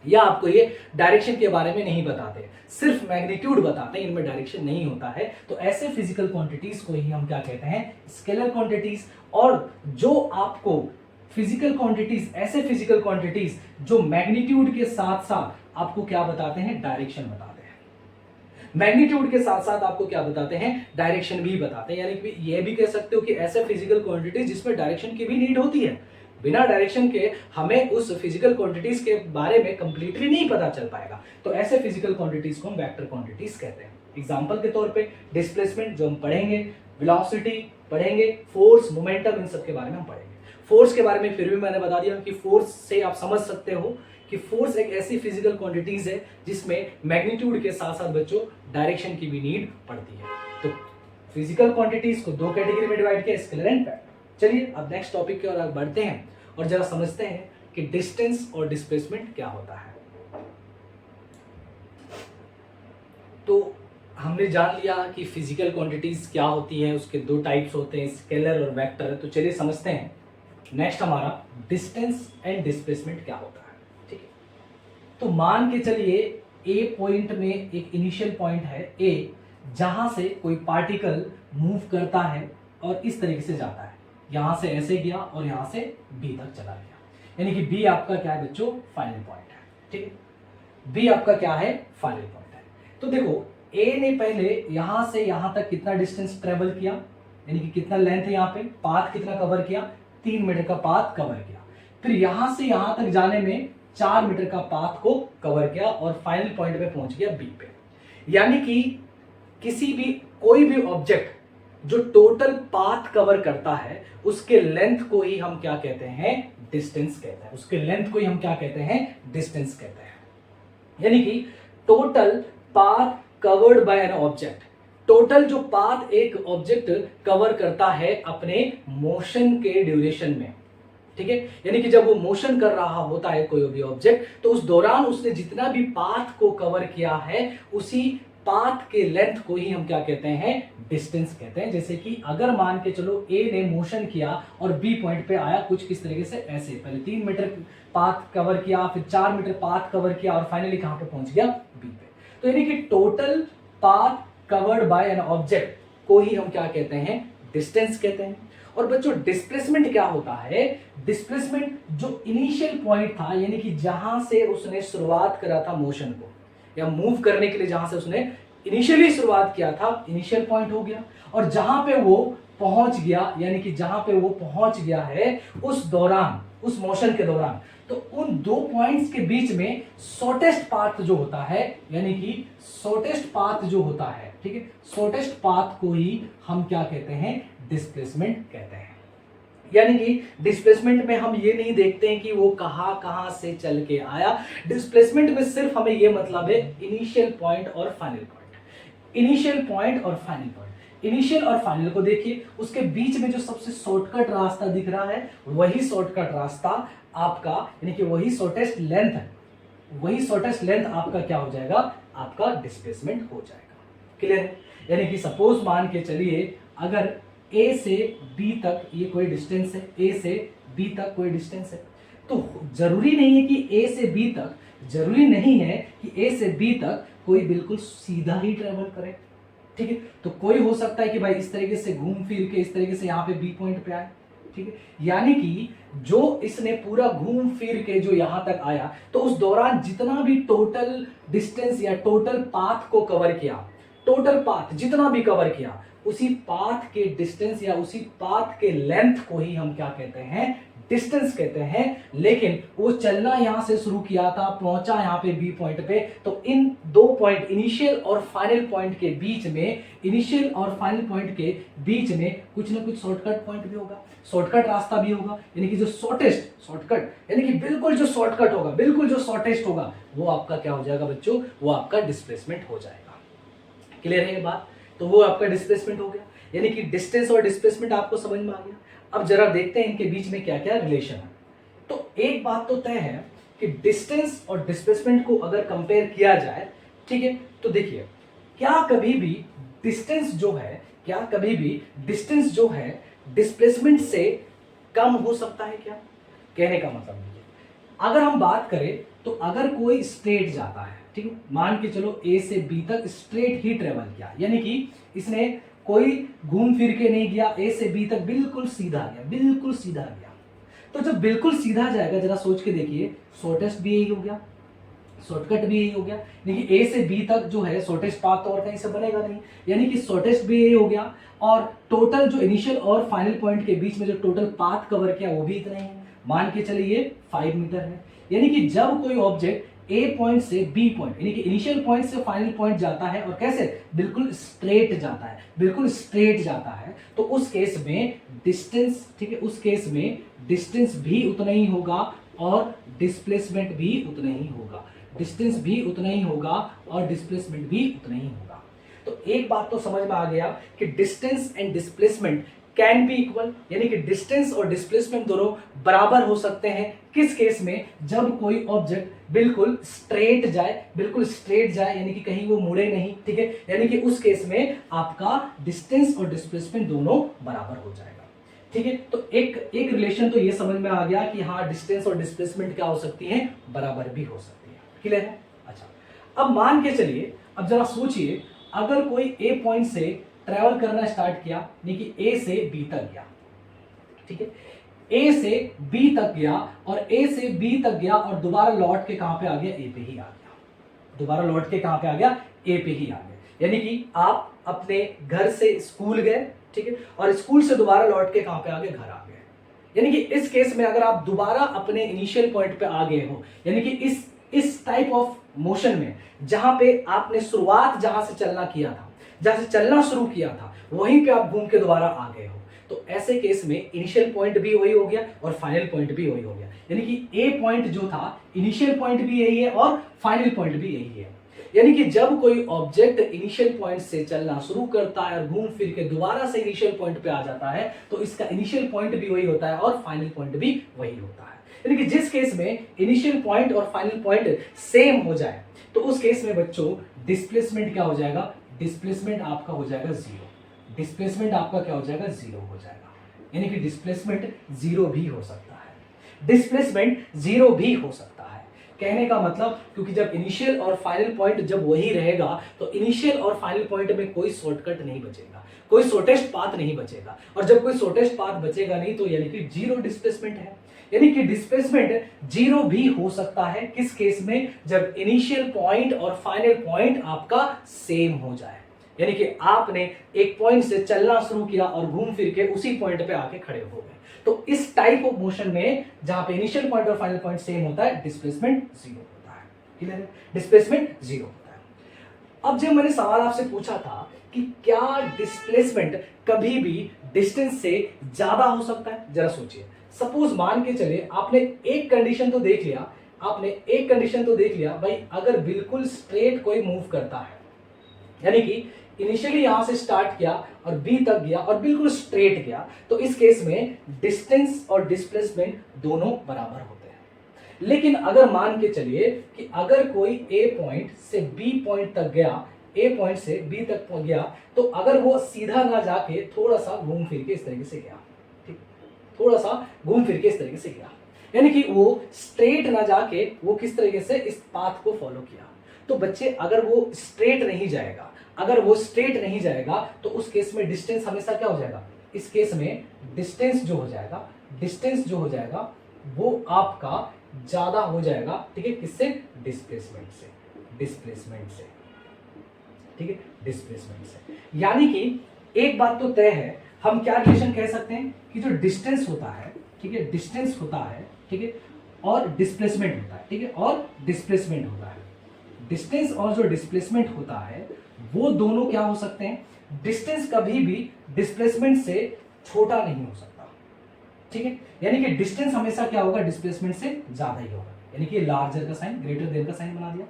या आपको ये डायरेक्शन के बारे में नहीं बताते, सिर्फ मैग्नीट्यूड बताते हैं, इनमें डायरेक्शन नहीं होता है। तो ऐसे फिजिकल क्वांटिटीज को ही हम क्या कहते हैं, स्केलर क्वांटिटीज। और जो आपको फिजिकल क्वांटिटीज, ऐसे फिजिकल क्वांटिटीज जो मैग्नीट्यूड के साथ साथ आपको क्या बताते हैं, डायरेक्शन बताते हैं। मैग्नीट्यूड के साथ साथ आपको क्या बताते हैं, डायरेक्शन भी बताते हैं। यानी कि ये भी कह सकते हो कि ऐसे फिजिकल क्वांटिटीज जिसमें डायरेक्शन की भी नीड होती है, बिना डायरेक्शन के हमें उस फिजिकल क्वांटिटीज के बारे में कंप्लीटली नहीं पता चल पाएगा। तो ऐसे फिजिकल क्वांटिटीज को हम वेक्टर क्वांटिटीज कहते हैं। एग्जाम्पल के तौर पे डिस्प्लेसमेंट जो हम पढ़ेंगे, वेलोसिटी पढ़ेंगे, फोर्स, मोमेंटम, इन सब के बारे में हम पढ़ेंगे। फोर्स के बारे में फिर भी मैंने बता दिया कि फोर्स से आप समझ सकते हो कि फोर्स एक ऐसी फिजिकल क्वांटिटीज है जिसमें मैग्नीट्यूड के साथ साथ बच्चों डायरेक्शन की भी नीड पड़ती है। तो फिजिकल क्वांटिटीज को दो कैटेगरी में डिवाइड किया, स्केलर एंड वेक्टर। चलिए अब नेक्स्ट टॉपिक की ओर आगे बढ़ते हैं और जरा समझते हैं कि डिस्टेंस और डिस्प्लेसमेंट क्या होता है। तो हमने जान लिया कि फिजिकल क्वांटिटीज क्या होती हैं, उसके दो टाइप्स होते हैं, स्केलर और वेक्टर। तो चलिए समझते हैं नेक्स्ट हमारा डिस्टेंस एंड डिस्प्लेसमेंट क्या होता है। ठीक है, तो मान के चलिए ए पॉइंट में एक इनिशियल पॉइंट है ए, जहां से कोई पार्टिकल मूव करता है और इस तरीके से जाता है, यहां से ऐसे गया और यहां से बी तक चला गया, यानी कि बी आपका क्या है बच्चों, फाइनल पॉइंट है। ठीक है, बी आपका क्या है, फाइनल पॉइंट है। तो देखो ए ने पहले यहां से यहां तक कितना डिस्टेंस ट्रेवल किया, यानी कि कितना लेंथ है, यहाँ पे पाथ कितना कवर किया, 3 मीटर का पाथ कवर किया। फिर यहां से यहां तक जाने में 4 मीटर का पाथ को कवर किया और फाइनल पॉइंट पे पहुंच गया बी पे। यानी कि किसी भी कोई भी ऑब्जेक्ट जो टोटल पाथ कवर करता है उसके लेंथ को ही हम क्या कहते हैं, डिस्टेंस कहते हैं। उसके लेंथ को ही हम क्या कहते हैं, डिस्टेंस कहते हैं। यानी कि total path covered by an object, total जो पाथ एक ऑब्जेक्ट कवर करता है अपने मोशन के ड्यूरेशन में। ठीक है, यानी कि जब वो मोशन कर रहा होता है कोई भी ऑब्जेक्ट, तो उस दौरान उसने जितना भी पाथ को कवर किया है उसी पाथ के लेंथ को ही हम क्या कहते हैं, डिस्टेंस कहते हैं। जैसे कि अगर मान के चलो ए ने मोशन किया और बी पॉइंट पे आया कुछ किस तरीके से, ऐसे पहले 3 मीटर पाथ कवर किया, फिर 4 मीटर पाथ कवर किया और फाइनली कहां पे पहुंच गया, बी पे। तो यानी कि total path covered by an object को ही हम क्या कहते हैं, डिस्टेंस कहते हैं। और बच्चों डिस्प्लेसमेंट क्या होता है, डिस्प्लेसमेंट जो इनिशियल पॉइंट था, यानी कि जहां से उसने शुरुआत करा था मोशन को या मूव करने के लिए, जहां से उसने इनिशियली शुरुआत किया था, इनिशियल पॉइंट हो गया, और जहां पे वो पहुंच गया, यानी कि जहां पे वो पहुंच गया है उस दौरान, उस मोशन के दौरान, तो उन दो पॉइंट्स के बीच में शॉर्टेस्ट पाथ जो होता है, यानी कि शॉर्टेस्ट पाथ जो होता है, ठीक है, शॉर्टेस्ट पाथ को ही हम क्या कहते हैं, डिस्प्लेसमेंट कहते हैं। यानी कि डिस्प्लेसमेंट में हम ये नहीं देखते हैं कि वो कहां से चल के आया, डिस्प्लेसमेंट में सिर्फ हमें ये मतलब है इनिशियल पॉइंट और फाइनल पॉइंट, इनिशियल पॉइंट और फाइनल पॉइंट। इनिशियल और फाइनल को देखिए, उसके बीच में जो सबसे शॉर्टकट रास्ता दिख रहा है वही शॉर्टकट रास्ता आपका, यानी कि वही शॉर्टेस्ट लेंथ है, वही शॉर्टेस्ट लेंथ आपका क्या हो जाएगा, आपका डिस्प्लेसमेंट हो जाएगा। क्लियर है? यानी कि सपोज मान के चलिए अगर ए से बी तक ये कोई डिस्टेंस है, ए से बी तक कोई डिस्टेंस है, तो जरूरी नहीं है कि ए से बी तक, जरूरी नहीं है कि ए से बी तक कोई बिल्कुल सीधा ही ट्रेवल करे। ठीक है, तो कोई हो सकता है कि भाई इस तरीके से घूम फिर के इस तरीके से यहाँ पे बी पॉइंट पे आए। ठीक है, यानी कि जो इसने पूरा घूम फिर के जो यहां तक आया, तो उस दौरान जितना भी टोटल डिस्टेंस या टोटल पाथ को कवर किया, टोटल पाथ जितना भी कवर किया, उसी पाथ के डिस्टेंस या उसी पाथ के लेंथ को ही हम क्या कहते हैं, डिस्टेंस कहते हैं। लेकिन वो चलना यहां से शुरू किया था, पहुंचा यहां पे बी पॉइंट पे, तो इन दो पॉइंट इनिशियल और फाइनल पॉइंट के बीच में, इनिशियल और फाइनल पॉइंट के बीच में कुछ ना कुछ शॉर्टकट पॉइंट भी होगा, शॉर्टकट रास्ता भी होगा। यानी कि जो शॉर्टेस्ट शॉर्टकट, यानी कि बिल्कुल जो शॉर्टकट होगा, बिल्कुल जो शॉर्टेस्ट होगा, वो आपका क्या हो जाएगा बच्चों, वो आपका डिस्प्लेसमेंट हो जाएगा। क्लियर है ये बात? तो वो आपका डिस्प्लेसमेंट हो गया। यानी कि डिस्टेंस और डिस्प्लेसमेंट आपको समझ में आ गया। अब जरा देखते हैं इनके बीच में क्या क्या रिलेशन है। तो एक बात तो तय है कि डिस्टेंस और डिस्प्लेसमेंट को अगर कंपेयर किया जाए, ठीक है, तो देखिए क्या कभी भी डिस्टेंस जो है, क्या कभी भी डिस्टेंस जो है डिस्प्लेसमेंट से कम हो सकता है क्या? कहने का मतलब ये, अगर हम बात करें तो अगर कोई स्ट्रेट जाता है, ठीक है, मान के चलो ए से बी तक स्ट्रेट ही ट्रेवल किया, यानी कि इसने कोई घूम फिर के नहीं गया, ए से बी तक बिल्कुल सीधा गया, बिल्कुल सीधा गया। तो जब बिल्कुल सीधा जाएगा, जरा सोच के देखिए, शॉर्टेस्ट भी यही हो गया, शॉर्टकट भी यही हो गया। देखिए ए से बी तक जो है शॉर्टेस्ट पाथ तो और कहीं से बनेगा नहीं, यानी कि शॉर्टेस्ट भी यही हो गया, और टोटल जो इनिशियल और फाइनल पॉइंट के बीच में जो टोटल पाथ कवर किया वो भी इतना ही है। मान के चलिए 5 मीटर है। यानी कि जब कोई ऑब्जेक्ट ए पॉइंट से बी पॉइंट यानी कि इनिशियल पॉइंट से फाइनल पॉइंट जाता है और कैसे बिल्कुल स्ट्रेट जाता है, बिल्कुल स्ट्रेट जाता है, तो उस केस में डिस्टेंस, ठीक है, उस केस में डिस्टेंस भी उतना ही होगा और डिस्प्लेसमेंट भी उतना ही होगा, डिस्टेंस भी उतना ही होगा और डिस्प्लेसमेंट भी उतना ही होगा। तो एक बात तो समझ में आ गया कि distance and displacement can be equal, यानी कि डिस्टेंस और डिस्प्लेसमेंट दोनों बराबर हो सकते हैं। किस केस में? जब कोई ऑब्जेक्ट बिल्कुल स्ट्रेट जाए, बिल्कुल स्ट्रेट जाए यानी कि कहीं वो मुड़े नहीं, ठीक है, यानी कि उस केस में आपका डिस्टेंस और डिस्प्लेसमेंट दोनों बराबर हो जाएगा, ठीक है। तो एक रिलेशन तो ये समझ में आ गया कि हाँ डिस्टेंस और डिस्प्लेसमेंट क्या हो सकती है, बराबर भी हो सकती है। क्लियर है? अच्छा, अब मान के चलिए, अब जरा सोचिए, अगर कोई ए पॉइंट से ट्रैवल करना स्टार्ट किया, यानी कि ए से बी तक गया, ठीक है, ए से बी तक गया और ए से बी तक गया और दोबारा लौट के कहां पे आ गया? ए पे ही आ गया, दोबारा लौट के कहां पे आ गया? ए पे ही आ गया। यानी कि आप अपने घर से स्कूल गए, ठीक है, और स्कूल से दोबारा लौट के कहां पे आ गए? घर आ गए। यानी कि इस केस में अगर आप दोबारा अपने इनिशियल पॉइंट पे आ गए हो, यानी कि इस टाइप ऑफ मोशन में जहां पे आपने शुरुआत जहां से चलना किया था, जहां से चलना शुरू किया था, वहीं पे आप घूम के दोबारा आ गए हो, तो ऐसे केस में इनिशियल पॉइंट भी वही हो गया और फाइनल पॉइंट भी वही हो गया। यानी कि ए पॉइंट जो था, इनिशियल पॉइंट भी यही है और फाइनल पॉइंट भी यही है। यानी कि जब कोई ऑब्जेक्ट इनिशियल पॉइंट से चलना शुरू करता है और घूम फिर के दोबारा से इनिशियल पॉइंट पे आ जाता है, तो इसका इनिशियल पॉइंट भी वही होता है और फाइनल पॉइंट भी वही होता है। यानी कि जिस केस में इनिशियल पॉइंट और फाइनल पॉइंट सेम हो जाए, तो उस केस में बच्चों डिस्प्लेसमेंट क्या हो जाएगा? डिस्प्लेसमेंट आपका हो जाएगा जीरो, डिस्प्लेसमेंट आपका क्या हो जाएगा? जीरो हो जाएगा। यानी कि डिस्प्लेसमेंट जीरो भी हो सकता है, डिस्प्लेसमेंट जीरो भी हो सकता है। कहने का मतलब, क्योंकि जब इनिशियल और फाइनल पॉइंट जब वही रहेगा, तो इनिशियल और फाइनल पॉइंट में कोई शॉर्टकट नहीं बचेगा, कोई शॉर्टेस्ट पाथ नहीं बचेगा, और जब कोई शॉर्टेस्ट पाथ बचेगा नहीं, तो यानी कि जीरो डिस्प्लेसमेंट है। यानी कि डिस्प्लेसमेंट जीरो भी हो सकता है किस केस में? जब इनिशियल पॉइंट और फाइनल पॉइंट आपका सेम हो जाए, यानी कि आपने एक पॉइंट से चलना शुरू किया और घूम फिर के उसी पॉइंट पे आके खड़े हो गए। तो इस टाइप ऑफ मोशन में जहां पे इनिशियल पॉइंट और फाइनल पॉइंट सेम होता है, डिस्प्लेसमेंट जीरो होता है। क्लियर है? डिस्प्लेसमेंट जीरो होता है। अब जब मैंने सवाल आपसे पूछा था कि क्या डिस्प्लेसमेंट कभी भी डिस्टेंस से ज्यादा हो सकता है, जरा सोचिए। सपोज मान के चले, आपने एक कंडीशन तो देख लिया, आपने एक कंडीशन तो देख लिया भाई, अगर बिल्कुल स्ट्रेट कोई मूव करता है, यानी कि इनिशियली यहां से स्टार्ट किया और बी तक गया और बिल्कुल स्ट्रेट गया, तो इस केस में डिस्टेंस और डिस्प्लेसमेंट दोनों बराबर होते हैं। लेकिन अगर मान के चलिए कि अगर कोई ए पॉइंट से बी पॉइंट तक गया, ए पॉइंट से बी तक गया, तो अगर वो सीधा ना जाके थोड़ा सा घूम फिर के इस तरीके से गया, ठीक, थोड़ा सा घूम फिर के इस तरीके से गया, यानी कि वो स्ट्रेट ना जाके वो किस तरीके से इस पाथ को फॉलो किया, तो बच्चे अगर वो स्ट्रेट नहीं जाएगा, अगर वो स्ट्रेट नहीं जाएगा, तो उस केस में डिस्टेंस हमेशा क्या हो जाएगा? इस केस में डिस्टेंस जो हो जाएगा, डिस्टेंस जो हो जाएगा वो आपका ज्यादा हो जाएगा, ठीक है, किससे? डिस्प्लेसमेंट से, डिस्प्लेसमेंट से, ठीक है, डिस्प्लेसमेंट से। यानी कि एक बात तो तय है, हम क्या रिलेशन कह सकते हैं कि जो डिस्टेंस होता है, ठीक है, डिस्टेंस होता है, ठीक है, और डिस्प्लेसमेंट होता है, ठीक है, और डिस्प्लेसमेंट होता है, डिस्टेंस और जो डिस्प्लेसमेंट होता है वो दोनों क्या हो सकते हैं? डिस्टेंस कभी भी डिस्प्लेसमेंट से छोटा नहीं हो सकता, ठीक है, यानी कि डिस्टेंस हमेशा क्या होगा? डिस्प्लेसमेंट से ज्यादा ही होगा, यानी कि लार्जर का साइन, ग्रेटर देन का साइन बना दिया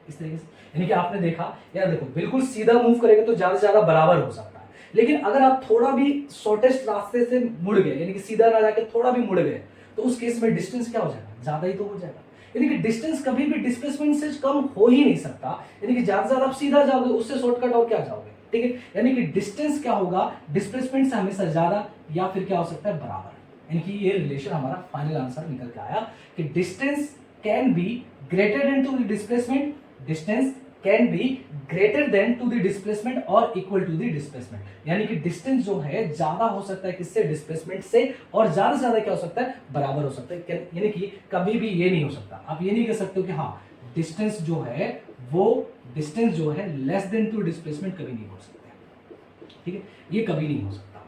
इस तरीके से। यानी कि आपने देखा यार, देखो बिल्कुल सीधा मूव करेगा तो ज्यादा से ज्यादा बराबर हो सकता है, लेकिन अगर आप थोड़ा भी शॉर्टेस्ट रास्ते से मुड़ गए, यानी कि सीधा ना जाके थोड़ा भी मुड़ गए, तो उस केस में डिस्टेंस क्या हो जाएगा? ज्यादा ही तो हो जाएगा। यानी कि डिस्टेंस कभी भी डिस्प्लेसमेंट से कम हो ही नहीं सकता, यानी कि ज्यादा से ज्यादा आप सीधा जाओगे, उससे शॉर्टकट और क्या जाओगे, ठीक है। यानी कि डिस्टेंस क्या होगा? डिस्प्लेसमेंट से हमेशा ज्यादा या फिर क्या हो सकता है? बराबर। यानी कि ये रिलेशन हमारा फाइनल आंसर निकल के आया कि distance can be greater than to the displacement, distance can be greater than to the displacement और इक्वल टू द डिस्प्लेसमेंट। यानी कि डिस्टेंस जो है ज्यादा हो सकता है किससे? डिस्प्लेसमेंट से, और ज्यादा से ज्यादा क्या हो सकता है? बराबर हो सकता है। यानी कि कभी भी ये नहीं हो सकता, आप ये नहीं कह सकते हो कि हाँ डिस्टेंस जो है वो डिस्टेंस जो है लेस देन टू डिस्प्लेसमेंट, कभी नहीं हो सकता, ठीक है, ये कभी नहीं हो सकता,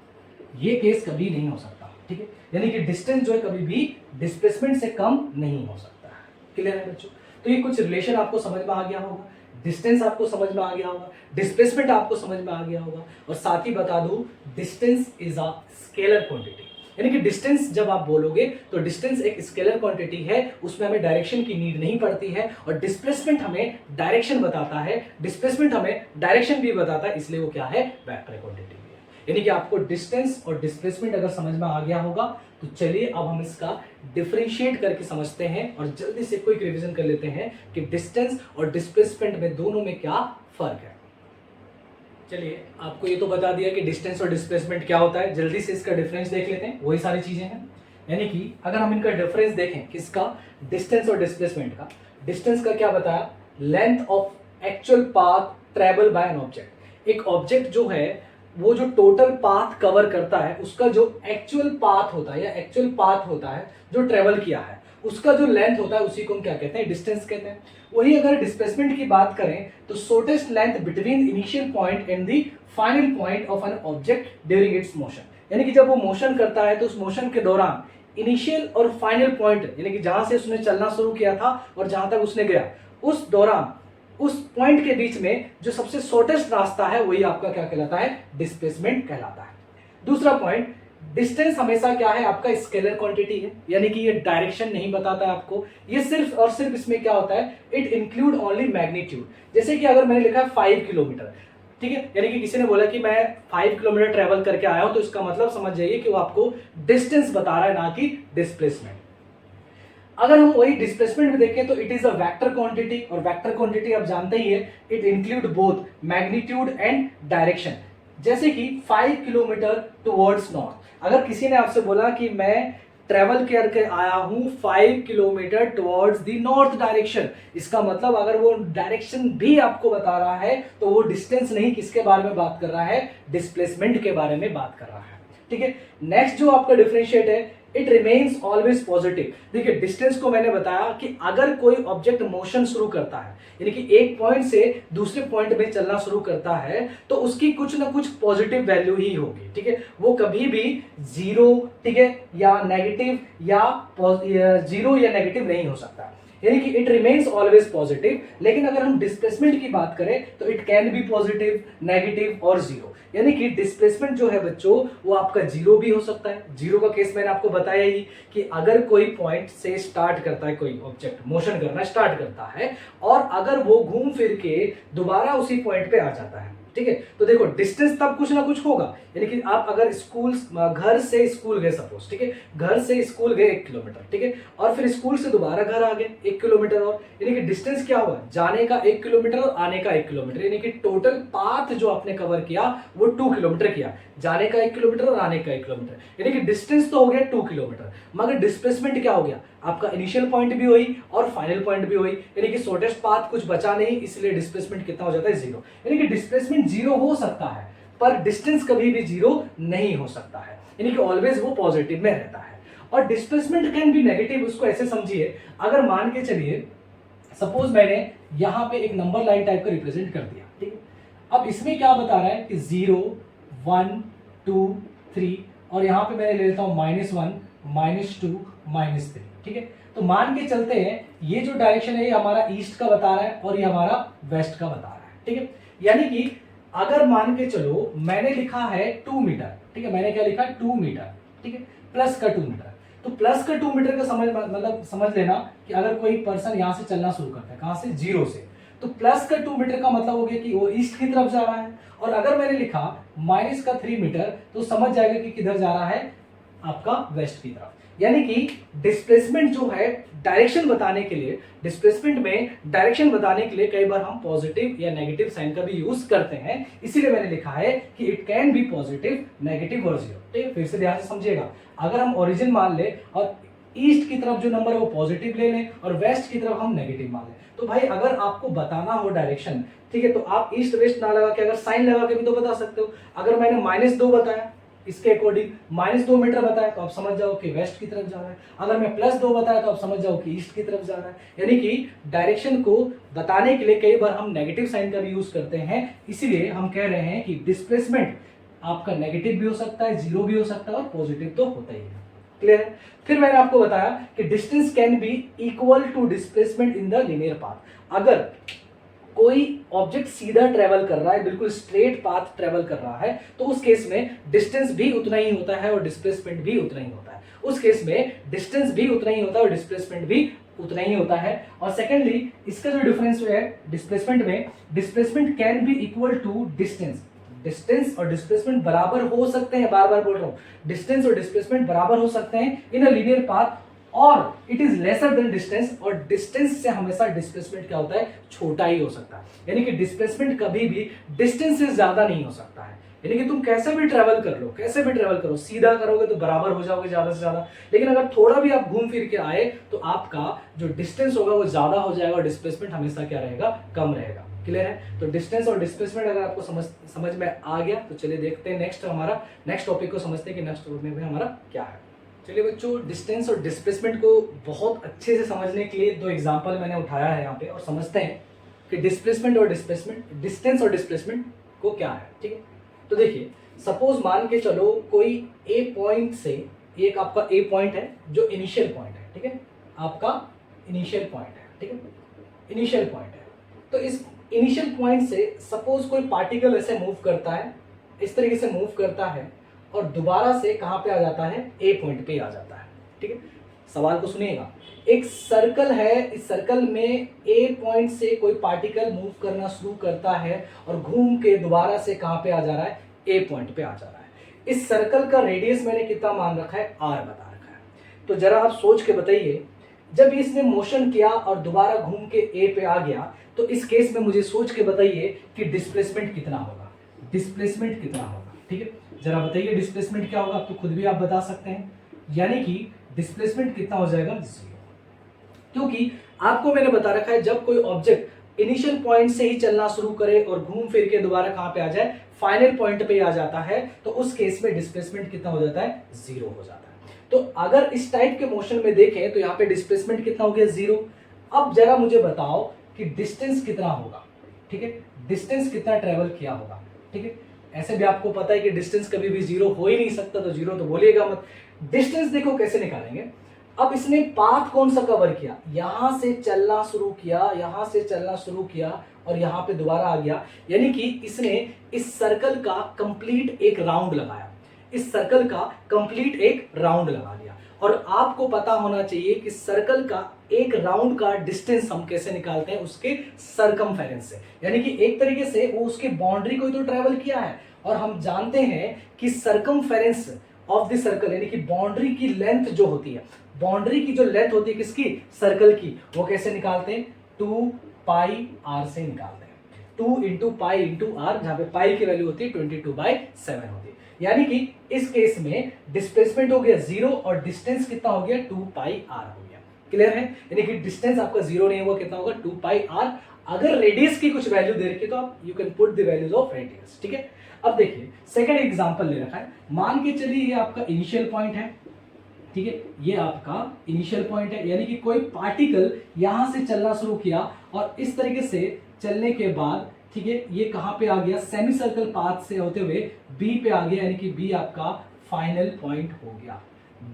ये केस कभी नहीं हो सकता, ठीक है। यानी कि डिस्टेंस जो है कभी भी डिस्प्लेसमेंट से कम नहीं हो सकता है। क्लियर है बच्चों? तो ये कुछ रिलेशन आपको समझ में आ गया होगा, डिस्टेंस आपको समझ में आ गया होगा, डिस्प्लेसमेंट आपको समझ में आ गया होगा, और साथ ही बता दूं distance is a scalar quantity. यानी कि डिस्टेंस जब आप बोलोगे तो डिस्टेंस एक स्केलर क्वांटिटी है, उसमें हमें डायरेक्शन की नीड नहीं पड़ती है, और डिस्प्लेसमेंट हमें डायरेक्शन बताता है, डिस्प्लेसमेंट हमें डायरेक्शन भी बताता है, इसलिए वो क्या है, वेक्टर क्वांटिटी भी है। यानी कि आपको डिस्टेंस और डिस्प्लेसमेंट अगर समझ में आ गया होगा तो चलिए अब हम इसका डिफरेंशिएट करके समझते हैं और जल्दी से क्विक रिवीजन कर लेते हैं कि डिस्टेंस और डिस्प्लेसमेंट में दोनों में क्या फर्क है। चलिए आपको ये तो बता दिया कि डिस्टेंस और डिस्प्लेसमेंट क्या होता है, जल्दी से इसका डिफरेंस देख लेते हैं, वही सारी चीजें हैं। यानी कि अगर हम इनका डिफरेंस देखें, किसका, डिस्टेंस और डिस्प्लेसमेंट का, डिस्टेंस का क्या बताया, length of actual path travel by an object. एक ऑब्जेक्ट जो है वो जो टोटल पाथ कवर करता है उसका जो एक्चुअल पाथ होता है या एक्चुअल पाथ होता है जो ट्रेवल किया है उसका जो लेंथ होता है उसी को हम क्या कहते हैं, डिस्टेंस कहते हैं। वही अगर डिस्प्लेसमेंट की बात करें तो shortest length between initial point and the final point of an object during its motion. यानी कि जब वो मोशन करता है तो उस मोशन के दौरान इनिशियल और फाइनल पॉइंट, यानी कि जहां से उसने चलना शुरू किया था और जहां तक उसने गया, उस दौरान उस पॉइंट के बीच में जो सबसे शॉर्टेस्ट रास्ता है वही आपका क्या कहलाता है, डिस्प्लेसमेंट कहलाता है। दूसरा पॉइंट, डिस्टेंस हमेशा क्या है, आपका स्केलर क्वांटिटी है, यानी कि ये डायरेक्शन नहीं बताता है आपको, ये सिर्फ और सिर्फ इसमें क्या होता है, इट इंक्लूड ओनली मैग्नीट्यूड। जैसे कि अगर मैंने लिखा है 5 किलोमीटर, ठीक है, यानी कि किसी ने बोला कि मैं 5 किलोमीटर ट्रेवल करके आया हूं, तो इसका मतलब समझ जाइए कि वो आपको डिस्टेंस बता रहा है, ना कि डिस्प्लेसमेंट। अगर हम वही डिस्प्लेसमेंट में देखें तो it is a vector quantity, और वेक्टर क्वांटिटी आप जानते ही है, it include both magnitude and direction. जैसे कि 5 किलोमीटर टुवर्ड्स नॉर्थ, अगर किसी ने आपसे बोला कि मैं ट्रेवल करके आया हूं 5 kilometre towards the north direction, इसका मतलब अगर वो डायरेक्शन भी आपको बता रहा है तो वो डिस्टेंस नहीं, किसके बारे में बात कर रहा है, डिस्प्लेसमेंट के बारे में बात कर रहा है। ठीक है, नेक्स्ट जो आपका डिफरेंशिएट है, इट रिमेन्स ऑलवेज पॉजिटिव। देखिए डिस्टेंस को मैंने बताया कि अगर कोई ऑब्जेक्ट मोशन शुरू करता है, यानी कि एक पॉइंट से दूसरे पॉइंट में चलना शुरू करता है, तो उसकी कुछ ना कुछ पॉजिटिव वैल्यू ही होगी। ठीक है, वो कभी भी जीरो, ठीक है, या नेगेटिव या जीरो या नेगेटिव नहीं हो सकता, यानी कि इट रिमेन्स ऑलवेज पॉजिटिव। लेकिन अगर हम डिस्प्लेसमेंट की बात करें तो it can be positive, negative और जीरो। यानी कि डिस्प्लेसमेंट जो है बच्चों वो आपका जीरो भी हो सकता है। जीरो का केस मैंने आपको बताया ही कि अगर कोई पॉइंट से स्टार्ट करता है, कोई ऑब्जेक्ट मोशन करना स्टार्ट करता है और अगर वो घूम फिर के दोबारा उसी पॉइंट पे आ जाता है, ठीक है, तो देखो डिस्टेंस तब कुछ ना कुछ होगा। यानी कि आप अगर स्कूल, घर से स्कूल गए सपोज, ठीक है, घर से स्कूल गए 1 किलोमीटर, ठीक है, और फिर स्कूल से दोबारा घर आ गए 1 किलोमीटर और, यानी कि डिस्टेंस क्या हुआ, जाने का 1 किलोमीटर और आने का 1 किलोमीटर, यानी कि टोटल पाथ जो आपने कवर किया वो 2 किलोमीटर किया, जाने का 1 किलोमीटर और आने का 1 किलोमीटर, यानी कि डिस्टेंस तो हो गया 2 किलोमीटर, मगर डिस्प्लेसमेंट क्या हो गया, आपका इनिशियल पॉइंट भी हुई और फाइनल पॉइंट भी हुई, यानी कि शॉर्टेस्ट पाथ कुछ बचा नहीं, इसलिए डिस्प्लेसमेंट कितना हो जाता है, जीरो। यानी कि डिस्प्लेसमेंट जीरो हो सकता है पर डिस्टेंस कभी भी जीरो नहीं हो सकता है, यानी कि ऑलवेज वो पॉजिटिव में रहता है। और डिस्प्लेसमेंट कैन बी नेगेटिव, उसको ऐसे समझिए, अगर मान के चलिए सपोज मैंने यहां पे एक नंबर लाइन टाइप का रिप्रेजेंट कर दिया, ठीक है, अब इसमें क्या बता रहा है कि 0 1 2 3 और यहां पे मैंने ले लेता हूं -1 -2 -3, ठीक है, तो मान के चलते हैं ये जो डायरेक्शन है ये हमारा ईस्ट का बता रहा है और ये हमारा वेस्ट का बता रहा है, ठीक है, यानी कि अगर मान के चलो मैंने लिखा है 2 मीटर, ठीक है, मैंने क्या लिखा है 2 मीटर, ठीक है, प्लस का 2 मीटर, तो प्लस का 2 मीटर का समझ लेना कि अगर कोई पर्सन यहां से चलना शुरू करता है, कहां से, 0 से, तो प्लस का 2 मीटर का मतलब हो गया कि वो ईस्ट की तरफ जा रहा है, और अगर मैंने लिखा माइनस का 3 मीटर तो समझ जाएगा कि किधर जा रहा है, आपका वेस्ट की तरफ। यानी कि डिस्प्लेसमेंट जो है डायरेक्शन बताने के लिए, डिस्प्लेसमेंट में डायरेक्शन बताने के लिए कई बार हम पॉजिटिव या नेगेटिव साइन का भी यूज करते हैं, इसीलिए मैंने लिखा है कि it can be positive, negative और जीरो। ठीक है, फिर से ध्यान से समझिएगा, अगर हम ओरिजिन मान ले और ईस्ट की तरफ जो नंबर है वो पॉजिटिव ले लें और वेस्ट की तरफ हम नेगेटिव मान लें, तो भाई अगर आपको बताना हो डायरेक्शन, ठीक है, तो आप ईस्ट वेस्ट ना लगा के अगर साइन लगा के भी तो बता सकते हो। अगर मैंने -2 बताया इसके अकॉर्डिंग, -2 मीटर बताया तो आप समझ जाओ कि वेस्ट की तरफ जा रहा है, अगर मैं +2 बताया तो आप समझ जाओ कि ईस्ट की तरफ जा रहा है। यानी कि डायरेक्शन को बताने के लिए कई बार हम नेगेटिव साइन का भी यूज करते हैं, इसीलिए हम कह रहे हैं कि डिस्प्लेसमेंट आपका नेगेटिव भी हो सकता है, जीरो भी हो सकता है और पॉजिटिव तो होता ही है। क्लियर है। फिर मैंने आपको बताया कि distance can be equal to displacement in the linear path. अगर कोई ऑब्जेक्ट सीधा ट्रेवल कर रहा है, बिल्कुल स्ट्रेट पाथ ट्रेवल कर रहा है, तो उस केस में डिस्टेंस भी उतना ही होता है और डिस्प्लेसमेंट भी उतना ही होता है। उस केस में डिस्टेंस भी उतना ही होता है और डिस्प्लेसमेंट भी उतना ही होता है। और सेकेंडली इसका जो डिफरेंस है डिस्प्लेसमेंट में, displacement can be equal to distance. Distance और डिस्प्लेसमेंट बराबर हो सकते हैं, बार बार बोल रहा हूं, डिस्टेंस और डिस्प्लेसमेंट बराबर हो सकते हैं इन अ लीनियर पाथ, और it is lesser than distance, और डिस्टेंस से हमेशा डिस्प्लेसमेंट क्या होता है, छोटा ही हो सकता है। यानी कि डिस्प्लेसमेंट कभी भी डिस्टेंस से ज्यादा नहीं हो सकता है। यानी कि तुम कैसे भी ट्रेवल कर लो, कैसे भी ट्रेवल करो, सीधा करोगे तो बराबर हो जाओगे ज्यादा से ज्यादा, लेकिन अगर थोड़ा भी आप घूम फिर के आए तो आपका जो डिस्टेंस होगा वो ज्यादा हो जाएगा और डिस्प्लेसमेंट हमेशा क्या रहेगा, कम रहेगा। क्लियर है। तो डिस्टेंस और डिस्प्लेसमेंट अगर आपको समझ में आ गया तो चलिए देखते हैं नेक्स्ट टॉपिक को समझते हैं कि नेक्स्ट टॉपिक में हमारा क्या है। चलिए बच्चों, डिस्टेंस और डिस्प्लेसमेंट को बहुत अच्छे से समझने के लिए दो एग्जांपल मैंने उठाया है यहाँ पे, और समझते हैं कि डिस्टेंस और डिस्प्लेसमेंट को क्या है। ठीक है, तो देखिए सपोज मान के चलो कोई ए पॉइंट से, एक आपका ए पॉइंट है जो इनिशियल पॉइंट है, ठीक है, आपका इनिशियल पॉइंट है, ठीक है, इनिशियल पॉइंट है। तो इस इनिशियल पॉइंट से सपोज कोई पार्टिकल ऐसे मूव करता है, इस तरीके से मूव करता है और दोबारा से कहां पे आ जाता है, ए पॉइंट पे आ जाता है। ठीक है, सवाल को सुनिएगा। एक सर्कल है, इस सर्कल में ए पॉइंट से कोई पार्टिकल मूव करना शुरू करता है और घूम के दोबारा से कहां पे आ जा रहा है, ए पॉइंट पे आ जा रहा है। इस सर्कल का रेडियस मैंने कितना मान रखा है, आर बता रखा है। तो जरा आप सोच के बताइए, जब इसने मोशन किया और दोबारा घूम के ए पे आ गया, तो इस केस में मुझे सोच के बताइए कि डिस्प्लेसमेंट कितना होगा, डिस्प्लेसमेंट कितना होगा। ठीक है, जरा बताइए डिस्प्लेसमेंट क्या होगा, तो खुद भी आप बता सकते हैं। यानी कि डिस्प्लेसमेंट कितना हो जाएगा, 0। क्योंकि आपको मैंने बता रखा है जब कोई ऑब्जेक्ट इनिशियल पॉइंट से ही चलना शुरू करे और घूम फिर के दोबारा कहां पे आ जाए, फाइनल पॉइंट पे आ जाता है, तो उस केस में डिस्प्लेसमेंट कितना हो जाता है, 0 हो जाता है। तो अगर इस टाइप के मोशन में देखें तो यहाँ पे डिस्प्लेसमेंट कितना हो गया, 0। अब जरा मुझे बताओ कि डिस्टेंस कितना होगा। ठीक है, डिस्टेंस कितना ट्रेवल किया होगा। ठीक है, ऐसे भी आपको पता है कि डिस्टेंस कभी भी 0 हो ही नहीं सकता, तो 0 तो बोलिएगा मत। डिस्टेंस देखो कैसे निकालेंगे। अब इसने पाथ कौन सा कवर किया, यहां से चलना शुरू किया, यहां से चलना शुरू किया और यहां पे दोबारा आ गया। यानी कि इसने इस सर्कल का कंप्लीट एक राउंड लगाया, इस सर्कल का कंप्लीट एक राउंड लगा दिया। और आपको पता होना चाहिए कि सर्कल का एक राउंड का डिस्टेंस हम कैसे निकालते हैं, उसके सरकमफेरेंस से। यानी कि एक तरीके से वो उसके बाउंड्री को ही तो ट्रेवल किया है, और हम जानते हैं कि सरकमफेरेंस ऑफ द सर्कल, यानी कि बाउंड्री की लेंथ जो होती है, बाउंड्री की जो लेंथ होती है किसकी, सर्कल की, वो कैसे निकालते हैं, 2 पाई आर से निकालते हैं। 2 इंटू पाई इंटू आर, जहां पे पाई की वैल्यू होती है 22/7 होती है। यानी कि इस केस में डिस्प्लेसमेंट हो गया 0 और डिस्टेंस कितना हो गया, 2 पाई आर हो गया। क्लियर है। यानी कि डिस्टेंस आपका 0 नहीं हुआ, कितना होगा, 2 पाई आर। अगर रेडियस की कुछ वैल्यू दे रखी तो आप you can put the values of radius. ठीक है, अब देखिए सेकंड एग्जांपल ले रखा है। मान के चलिए ये आपका इनिशियल पॉइंट है। ठीक है, ये आपका इनिशियल पॉइंट है, यानी कि कोई पार्टिकल यहां से चलना शुरू किया और इस तरीके से चलने के बाद, ठीक है, ये कहां पे आ गया, सेमी सर्कल पाथ से होते हुए बी पे आ गया। यानी कि बी आपका फाइनल पॉइंट हो गया,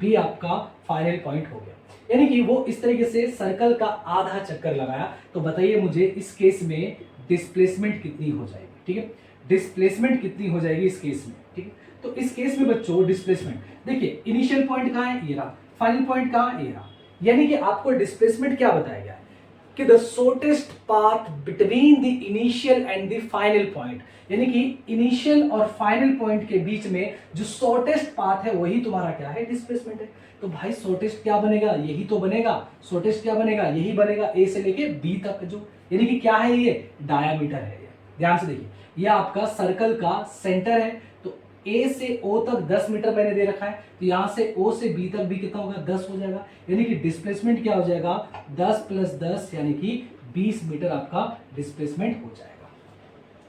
बी आपका फाइनल पॉइंट हो गया। यानी कि वो इस तरीके से सर्कल का आधा चक्कर लगाया। तो बताइए मुझे इस केस में डिस्प्लेसमेंट कितनी हो जाएगी। ठीक है, डिस्प्लेसमेंट कितनी हो जाएगी इस केस में। ठीक है, तो इस केस में बच्चों डिस्प्लेसमेंट देखिए, इनिशियल पॉइंट कहां है, ये रहा, फाइनल पॉइंट कहां है, ये रहा। यानी कि आपको डिस्प्लेसमेंट क्या बताया गया है कि the shortest path between the initial and the final point, यानी कि इनिशियल और फाइनल पॉइंट के बीच में जो शॉर्टेस्ट पाथ है वही तुम्हारा क्या है, डिस्प्लेसमेंट है। तो भाई शॉर्टेस्ट क्या बनेगा, यही तो बनेगा। शॉर्टेस्ट क्या बनेगा, यही बनेगा, ए से लेके बी तक जो, यानी कि क्या है, ये डायामीटर है। ये ध्यान से देखिए, ये आपका सर्कल का सेंटर है। तो ए से ओ तक 10 मीटर मैंने दे रखा है, तो यहां से ओ से बी तक भी कितना होगा, 10 हो जाएगा। यानी कि डिस्प्लेसमेंट क्या हो जाएगा, 10 + 10 यानी कि 20 मीटर आपका डिस्प्लेसमेंट हो जाएगा।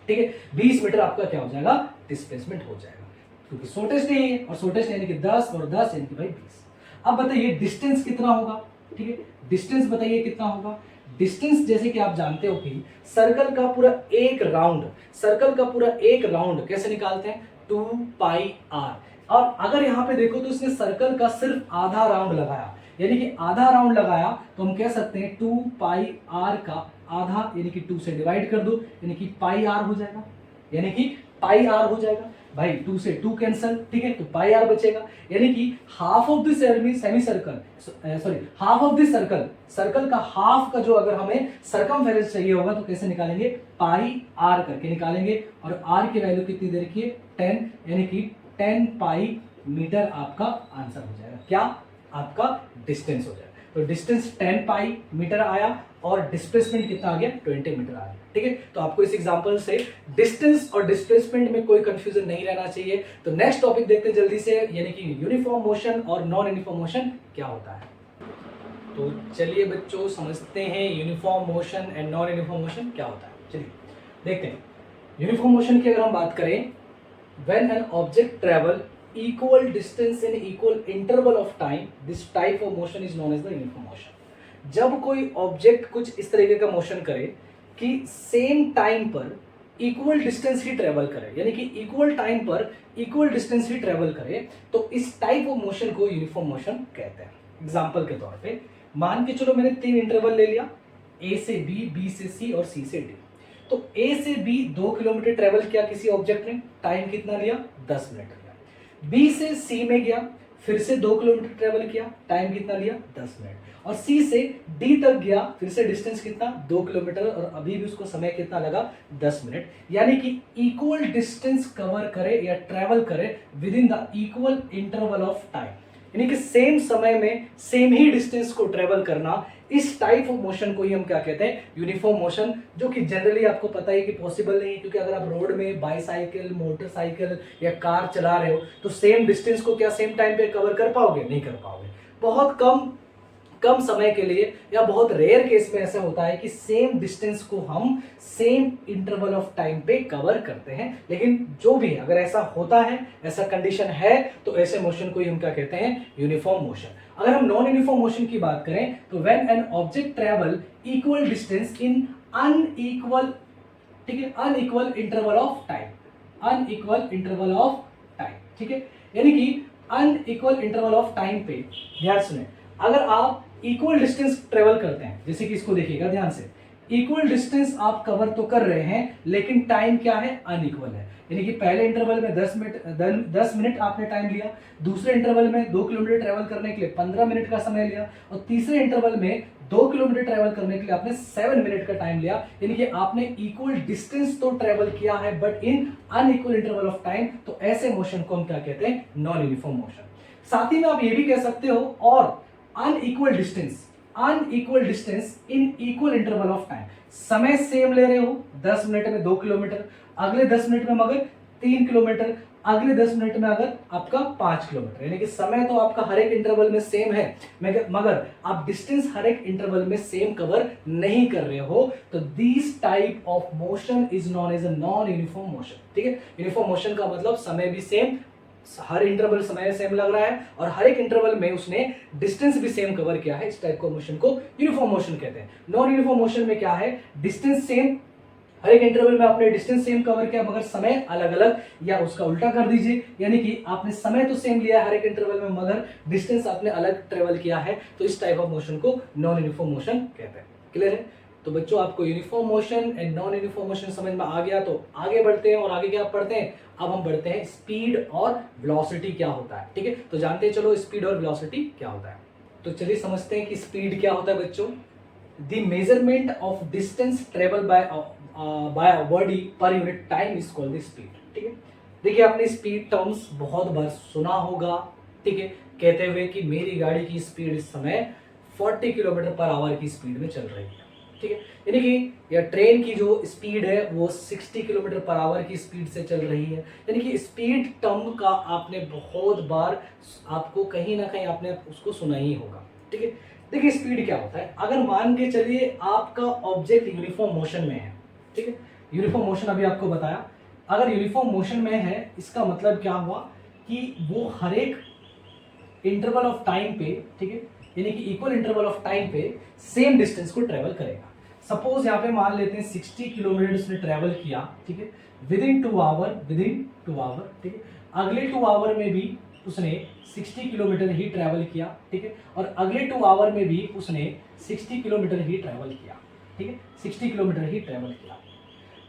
ठीक है, 20 मीटर आपका क्या हो जाएगा, डिस्प्लेसमेंट हो जाएगा, क्योंकि शॉर्टेस्ट नहीं है, और शॉर्टेस्ट यानी कि 10 और 10 यानी कि भाई 20। अब बताइए डिस्टेंस कितना होगा। ठीक है, डिस्टेंस बताइए कितना होगा। डिस्टेंस जैसे कि आप जानते हो कि सर्कल का पूरा एक राउंड कैसे निकालते हैं, 2 पाई आर। और अगर यहाँ पे देखो तो इसने सर्कल का सिर्फ आधा राउंड लगाया, यानी कि आधा राउंड लगाया, तो हम कह सकते हैं 2 पाई आर का आधा, यानी कि 2 से डिवाइड कर दो, यानी कि पाई आर हो जाएगा, यानी कि पाई आर हो जाएगा भाई, 2 से 2 कैंसल, ठीक है, तो पाई आर बचेगा, यानी कि half of this semi circle, sorry half of this circle, circle का हाफ का जो अगर हमें सरकमफेरेंस चाहिए होगा तो कैसे निकालेंगे, पाई आर करके निकालेंगे, और आर की वैल्यू कितनी दे रखी है 10, यानी कि 10 पाई मीटर आपका आंसर हो जाएगा, क्या आपका डिस्टेंस हो जाएगा। तो डिस्टेंस 10 पाई मीटर आया और डिस्प्लेसमेंट कितना आ गया 20 मीटर आ गया, ठीक है। तो आपको इस एग्जांपल से डिस्टेंस और डिस्प्लेसमेंट में कोई कंफ्यूजन नहीं रहना चाहिए। तो नेक्स्ट टॉपिक देखते हैं जल्दी से, यानी कि यूनिफॉर्म मोशन और नॉन यूनिफॉर्म मोशन क्या होता है। तो चलिए बच्चों समझते हैं uniform motion and non uniform motion क्या होता है। चलिए देखते हैं। यूनिफॉर्म मोशन की अगर हम बात करें, when an object travel equal distance in equal interval of time, this type of motion is known as the uniform motion। जब कोई ऑब्जेक्ट कुछ इस तरीके का मोशन करे कि सेम टाइम पर इक्वल डिस्टेंस ही ट्रेवल करे, यानी कि इक्वल टाइम पर इक्वल डिस्टेंस ही ट्रेवल करे, तो इस टाइप ऑफ मोशन को यूनिफॉर्म मोशन कहते हैं। एग्जांपल के तौर पे मान के चलो मैंने 3 इंटरवल ले लिया, ए से बी, बी से सी और सी से डी। तो ए से बी 2 किलोमीटर ट्रेवल किया किसी ऑब्जेक्ट ने, टाइम कितना लिया 10 मिनट। बी से सी में गया, फिर से 2 किलोमीटर ट्रेवल किया, टाइम कितना लिया 10 मिनट। और सी से डी तक गया, फिर से डिस्टेंस कितना 2 किलोमीटर, और अभी भी उसको समय कितना लगा 10 मिनट। यानी कि इक्वल डिस्टेंस कवर करे या ट्रेवल करे with in the equal interval of time, यानी कि सेम समय में सेम ही डिस्टेंस को ट्रेवल करना, इस टाइप ऑफ मोशन को ही हम क्या कहते हैं यूनिफॉर्म मोशन, जो कि जनरली आपको पता है कि पॉसिबल नहीं है, क्योंकि अगर आप रोड में बाईसाइकिल, मोटरसाइकिल या कार चला रहे हो तो सेम डिस्टेंस को क्या सेम टाइम पे कवर कर पाओगे, नहीं कर पाओगे। बहुत कम समय के लिए या बहुत रेयर केस में ऐसा होता है कि सेम डिस्टेंस को हम सेम इंटरवल ऑफ टाइम पे कवर करते हैं, लेकिन जो भी अगर ऐसा होता है, ऐसा कंडीशन है, तो ऐसे मोशन को ही हम क्या कहते हैं यूनिफॉर्म मोशन। अगर हम नॉन यूनिफॉर्म मोशन की बात करें तो when an object travel equal distance in unequal, ठीक है, unequal interval of time, unequal interval of time, ठीक है, यानी कि अनइक्वल इंटरवल ऑफ टाइम पे ध्यान सुने, अगर आप इक्वल डिस्टेंस ट्रेवल करते हैं, जैसे कि इसको देखिएगा ध्यान से, इक्वल डिस्टेंस आप कवर तो कर रहे हैं लेकिन टाइम क्या है अनइक्वल है, यानी कि पहले इंटरवल में 10 मिनट आपने टाइम लिया, दूसरे इंटरवल में 2 किलोमीटर ट्रेवल करने के लिए 15 मिनट का समय लिया, और तीसरे इंटरवल में 2 किलोमीटर ट्रेवल करने के लिए आपने 7 मिनट का टाइम लिया, यानी कि आपने इक्वल डिस्टेंस तो ट्रेवल किया है but in unequal interval of time. तो ऐसे मोशन को हम क्या कहते हैं नॉन यूनिफॉर्म मोशन। साथ ही में आप ये भी कह सकते हो और unequal distance in equal interval of time, समय सेम ले रहे हो, 10 मिनट में 2 किलोमीटर, अगले 10 मिनट में मगर 3 किलोमीटर, अगले 10 मिनट में अगर आपका 5 किलोमीटर, यानी कि समय तो आपका हर एक इंटरवल में सेम है मगर आप डिस्टेंस हर एक इंटरवल में सेम कवर नहीं कर रहे हो, तो this type of motion is non as a non uniform motion, ठीक है। यूनिफॉर्म मोशन का मतलब समय भी सेम, हर इंटरवल समय सेम लग रहा है और हर एक इंटरवल में उसने डिस्टेंस भी सेम कवर किया है, इस टाइप का मोशन को यूनिफॉर्म मोशन कहते हैं। नॉन यूनिफॉर्म मोशन में क्या है, डिस्टेंस सेम, हर एक इंटरवल में आपने डिस्टेंस सेम कवर किया मगर समय अलग अलग, या उसका उल्टा कर दीजिए, यानी कि आपने समय तो सेम लिया हर एक इंटरवल में मगर डिस्टेंस आपने अलग ट्रेवल किया है, तो इस टाइप ऑफ मोशन को नॉन यूनिफॉर्म मोशन कहते हैं। क्लियर है? तो बच्चों आपको uniform motion and non uniform motion समझ में आ गया, तो आगे बढ़ते हैं और आगे क्या पढ़ते हैं, अब हम बढ़ते हैं स्पीड और वेलोसिटी क्या होता है, ठीक है। तो जानते हैं चलो स्पीड और वेलोसिटी क्या होता है। तो चलिए समझते हैं कि स्पीड क्या होता है बच्चों। The measurement of distance travel by a body per unit time is called the speed, ठीक है। देखिए आपने स्पीड टर्म्स बहुत बार सुना होगा, ठीक है, कहते हुए कि मेरी गाड़ी की स्पीड इस समय 40 किलोमीटर पर आवर की स्पीड में चल रही है, ठीक है, यानी कि या ट्रेन की जो स्पीड है वो 60 किलोमीटर पर आवर की स्पीड से चल रही है, यानी कि स्पीड टर्म का आपने बहुत बार, आपको कहीं ना कहीं आपने उसको सुना ही होगा, ठीक है। देखिए स्पीड क्या होता है, अगर मान के चलिए आपका ऑब्जेक्ट यूनिफॉर्म मोशन में है, ठीक है, यूनिफॉर्म मोशन अभी आपको बताया, अगर यूनिफॉर्म मोशन में है इसका मतलब क्या हुआ कि वो हर एक इंटरवल ऑफ टाइम पे, ठीक है, यानी कि इक्वल इंटरवल ऑफ टाइम पे सेम डिस्टेंस को ट्रेवल करेगा। सपोज यहाँ पे मान लेते हैं 60 किलोमीटर उसने ट्रेवल किया, ठीक है, विद इन 2 आवर, ठीक है, अगले 2 आवर में भी उसने 60 किलोमीटर ही ट्रैवल किया, ठीक है, और अगले 2 आवर में भी उसने 60 किलोमीटर ही ट्रैवल किया, ठीक है, 60 किलोमीटर ही ट्रैवल किया।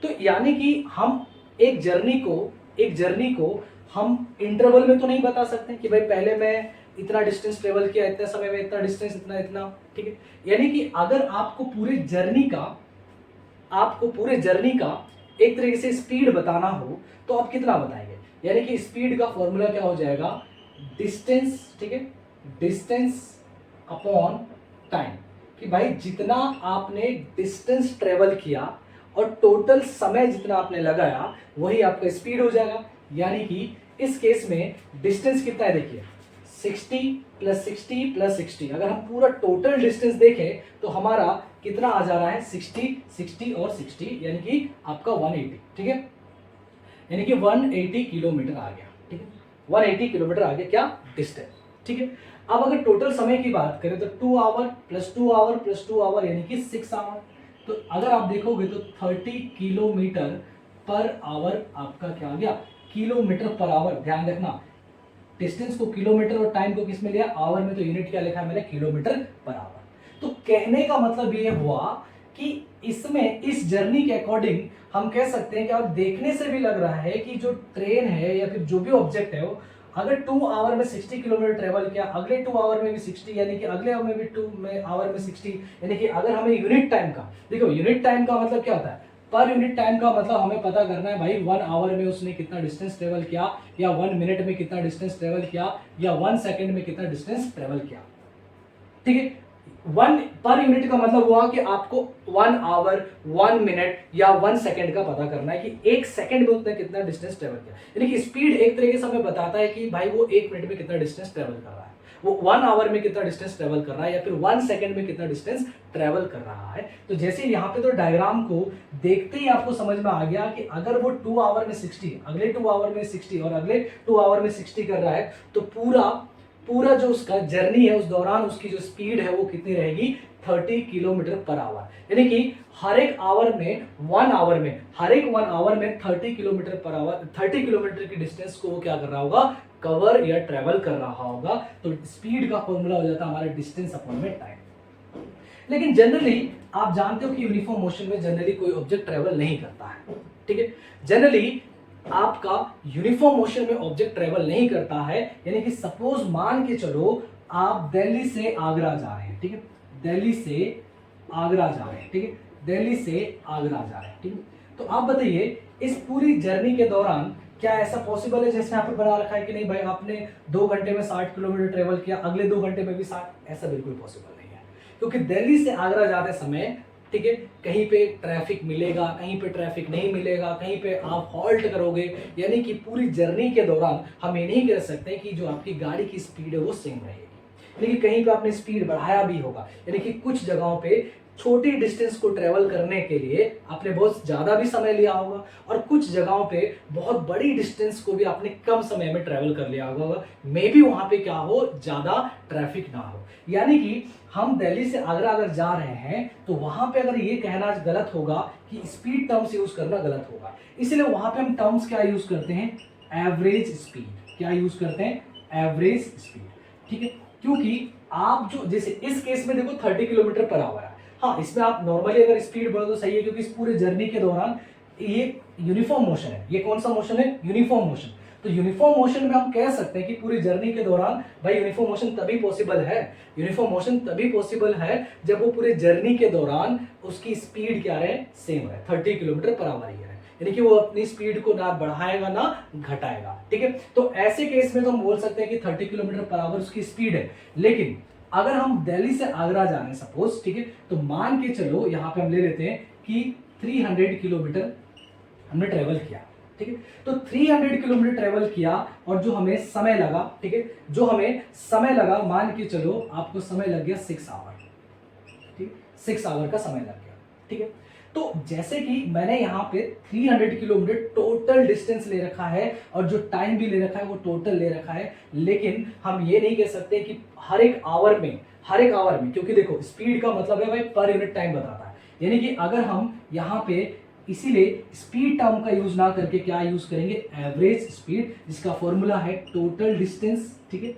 तो यानी कि हम एक जर्नी को हम इंटरवल में तो नहीं बता सकते कि भाई पहले मैं इतना डिस्टेंस ट्रेवल किया, इतने समय में इतना डिस्टेंस, इतना इतना, ठीक है। यानी कि अगर आपको पूरे जर्नी का एक तरीके से स्पीड बताना हो तो आप कितना बताएंगे? यानी कि स्पीड का फॉर्मूला क्या हो जाएगा? डिस्टेंस, ठीक है, डिस्टेंस अपॉन टाइम, कि भाई जितना आपने डिस्टेंस ट्रेवल किया और टोटल समय जितना आपने लगाया वही आपका स्पीड हो जाएगा। यानी कि इस केस में डिस्टेंस कितना है, देखिए 60 + 60 + 60, अगर हम पूरा टोटल डिस्टेंस देखें तो हमारा कितना आ जा रहा है? 60, 60 और 60, यानी कि आपका 180, ठीक है, यानी कि 180 किलोमीटर आ गया, ठीक है, 180 किलोमीटर आ गया क्या? डिस्टेंस, ठीक है। अब अगर टोटल समय की बात करें तो 2 आवर + 2 आवर + 2 आवर यानी कि 6 आवर। तो अगर आप देखोगे तो 30 किलोमीटर पर आवर आपका क्या आ गया? Kilometre per our. ध्यान रखना, डिस्टेंस को किलोमीटर और टाइम को किस में लिया? आवर में। तो यूनिट क्या लिखा है मैंने? Kilometre per our. तो कहने का मतलब ये हुआ कि इसमें इस जर्नी के अकॉर्डिंग हम कह सकते हैं कि और देखने से भी लग रहा है कि जो ट्रेन है या फिर जो भी ऑब्जेक्ट है वो अगर 2 आवर में 60 किलोमीटर ट्रेवल किया, अगले 2 आवर में भी 60, यानी कि अगले आवर में भी 2 आवर में 60, यानी कि अगर हमें यूनिट टाइम का, देखो यूनिट टाइम का मतलब क्या होता है? पर यूनिट टाइम का मतलब हमें पता करना है भाई 1 आवर में उसने कितना डिस्टेंस ट्रेवल किया, या 1 मिनट में कितना डिस्टेंस ट्रेवल किया, या 1 सेकंड में कितना डिस्टेंस ट्रेवल किया, ठीक है। 1 पर यूनिट का मतलब हुआ कि आपको 1 आवर, 1 मिनट या 1 सेकंड का पता करना है कि 1 सेकंड में उसने कितना डिस्टेंस ट्रेवल किया। यानी कि स्पीड एक तरीके से हमें बताता है कि भाई वो 1 मिनट में कितना डिस्टेंस ट्रेवल कर रहा है, वो 1 आवर में कितना डिस्टेंस ट्रेवल कर रहा है, या फिर 1 सेकंड में कितना डिस्टेंस ट्रेवल कर रहा है। तो जैसे यहाँ पे तो डायग्राम को देखते ही आपको समझ में आ गया कि अगर वो 2 आवर में 60, अगले 2 आवर में 60 और अगले 2 आवर में 60 कर रहा है, तो पूरा जो उसका जर्नी है उस दौरान उसकी जो स्पीड है वो कितनी रहेगी? 30 किलोमीटर पर आवर। यानी कि हर एक आवर में 1 आवर में, हर एक 1 आवर में 30 किलोमीटर पर आवर, 30 किलोमीटर की डिस्टेंस को वो क्या कर रहा होगा? कवर या ट्रेवल कर रहा होगा। तो स्पीड का फॉर्मूला हो जाता है हमारा डिस्टेंस अपॉन में टाइम। लेकिन जनरली आप जानते हो कि यूनिफॉर्म मोशन में जनरली कोई ऑब्जेक्ट ट्रेवल नहीं करता है, ठीक है। जनरली आपका यूनिफॉर्म मोशन में ऑब्जेक्ट ट्रेवल नहीं करता है। यानी कि सपोज मान के चलो आप दिल्ली से आगरा जा रहे हैं, ठीक है, दिल्ली से आगरा जा रहे हैं, ठीक है, दिल्ली से आगरा जा रहे हैं, ठीक है। तो आप बताइए इस पूरी जर्नी के दौरान क्या ऐसा पॉसिबल है जैसे यहाँ पे बना रखा है कि नहीं भाई आपने 2 घंटे में 60 किलोमीटर ट्रेवल किया, अगले 2 घंटे में भी 60? ऐसा बिल्कुल पॉसिबल नहीं है, क्योंकि दिल्ली से आगरा जाते समय, ठीक है, कहीं पे ट्रैफिक मिलेगा, कहीं पे ट्रैफिक नहीं मिलेगा, कहीं पे आप हॉल्ट करोगे। यानी कि पूरी जर्नी के दौरान हम ये नहीं कह सकते कि जो आपकी गाड़ी की स्पीड है वो सेम रहेगी, लेकिन कहीं पे आपने स्पीड बढ़ाया भी होगा। यानी कि कुछ जगहों पे छोटी डिस्टेंस को ट्रेवल करने के लिए आपने बहुत ज़्यादा भी समय लिया होगा, और कुछ जगहों पे बहुत बड़ी डिस्टेंस को भी आपने कम समय में ट्रेवल कर लिया होगा, मे बी वहाँ पे क्या हो, ज़्यादा ट्रैफिक ना हो। यानी कि हम दिल्ली से आगरा अगर जा रहे हैं तो वहाँ पे अगर ये कहना गलत होगा कि स्पीड टर्म्स यूज़ करना गलत होगा, इसलिए वहाँ पे हम टर्म्स क्या यूज़ करते हैं? Average speed. क्या यूज़ करते हैं? एवरेज स्पीड, ठीक है। क्योंकि आप जो जैसे इस केस में देखो 30 किलोमीटर पर आवर है, हाँ इसमें आप नॉर्मली अगर स्पीड बढ़ो तो सही है, क्योंकि इस पूरे जर्नी के दौरान ये यूनिफॉर्म मोशन है। ये कौन सा मोशन है? Uniform motion. तो यूनिफॉर्म मोशन में हम कह सकते हैं कि पूरी जर्नी के दौरान भाई यूनिफॉर्म मोशन तभी पॉसिबल है, यूनिफॉर्म मोशन तभी पॉसिबल है जब वो पूरे जर्नी के दौरान उसकी स्पीड क्या रहे? सेम है, 30 किलोमीटर पर आवर ही है। यानी कि वो अपनी स्पीड को ना बढ़ाएगा ना घटाएगा, ठीक है। तो ऐसे केस में तो हम बोल सकते हैं कि 30 किलोमीटर पर आवर उसकी स्पीड है। लेकिन अगर हम दिल्ली से आगरा जा रहे हैं सपोज, ठीक है, तो मान के चलो यहाँ पे हम ले लेते हैं कि 300 किलोमीटर हमने ट्रेवल किया, ठीक है। तो 300 किलोमीटर ट्रेवल किया और जो हमें समय लगा, ठीक है, जो हमें समय लगा मान के चलो आपको समय लग गया 6 आवर, ठीक, 6 आवर का समय लग गया, ठीक है। तो जैसे कि मैंने यहाँ पे 300 किलोमीटर टोटल डिस्टेंस ले रखा है और जो टाइम भी ले रखा है वो टोटल ले रखा है, लेकिन हम ये नहीं कह सकते कि हर एक आवर में, क्योंकि देखो स्पीड का मतलब है भाई पर यूनिट टाइम बताता है। यानी कि अगर हम यहाँ पे इसीलिए स्पीड टर्म का यूज ना करके क्या यूज करेंगे, एवरेज स्पीड, जिसका फॉर्मूला है टोटल डिस्टेंस। ठीक है,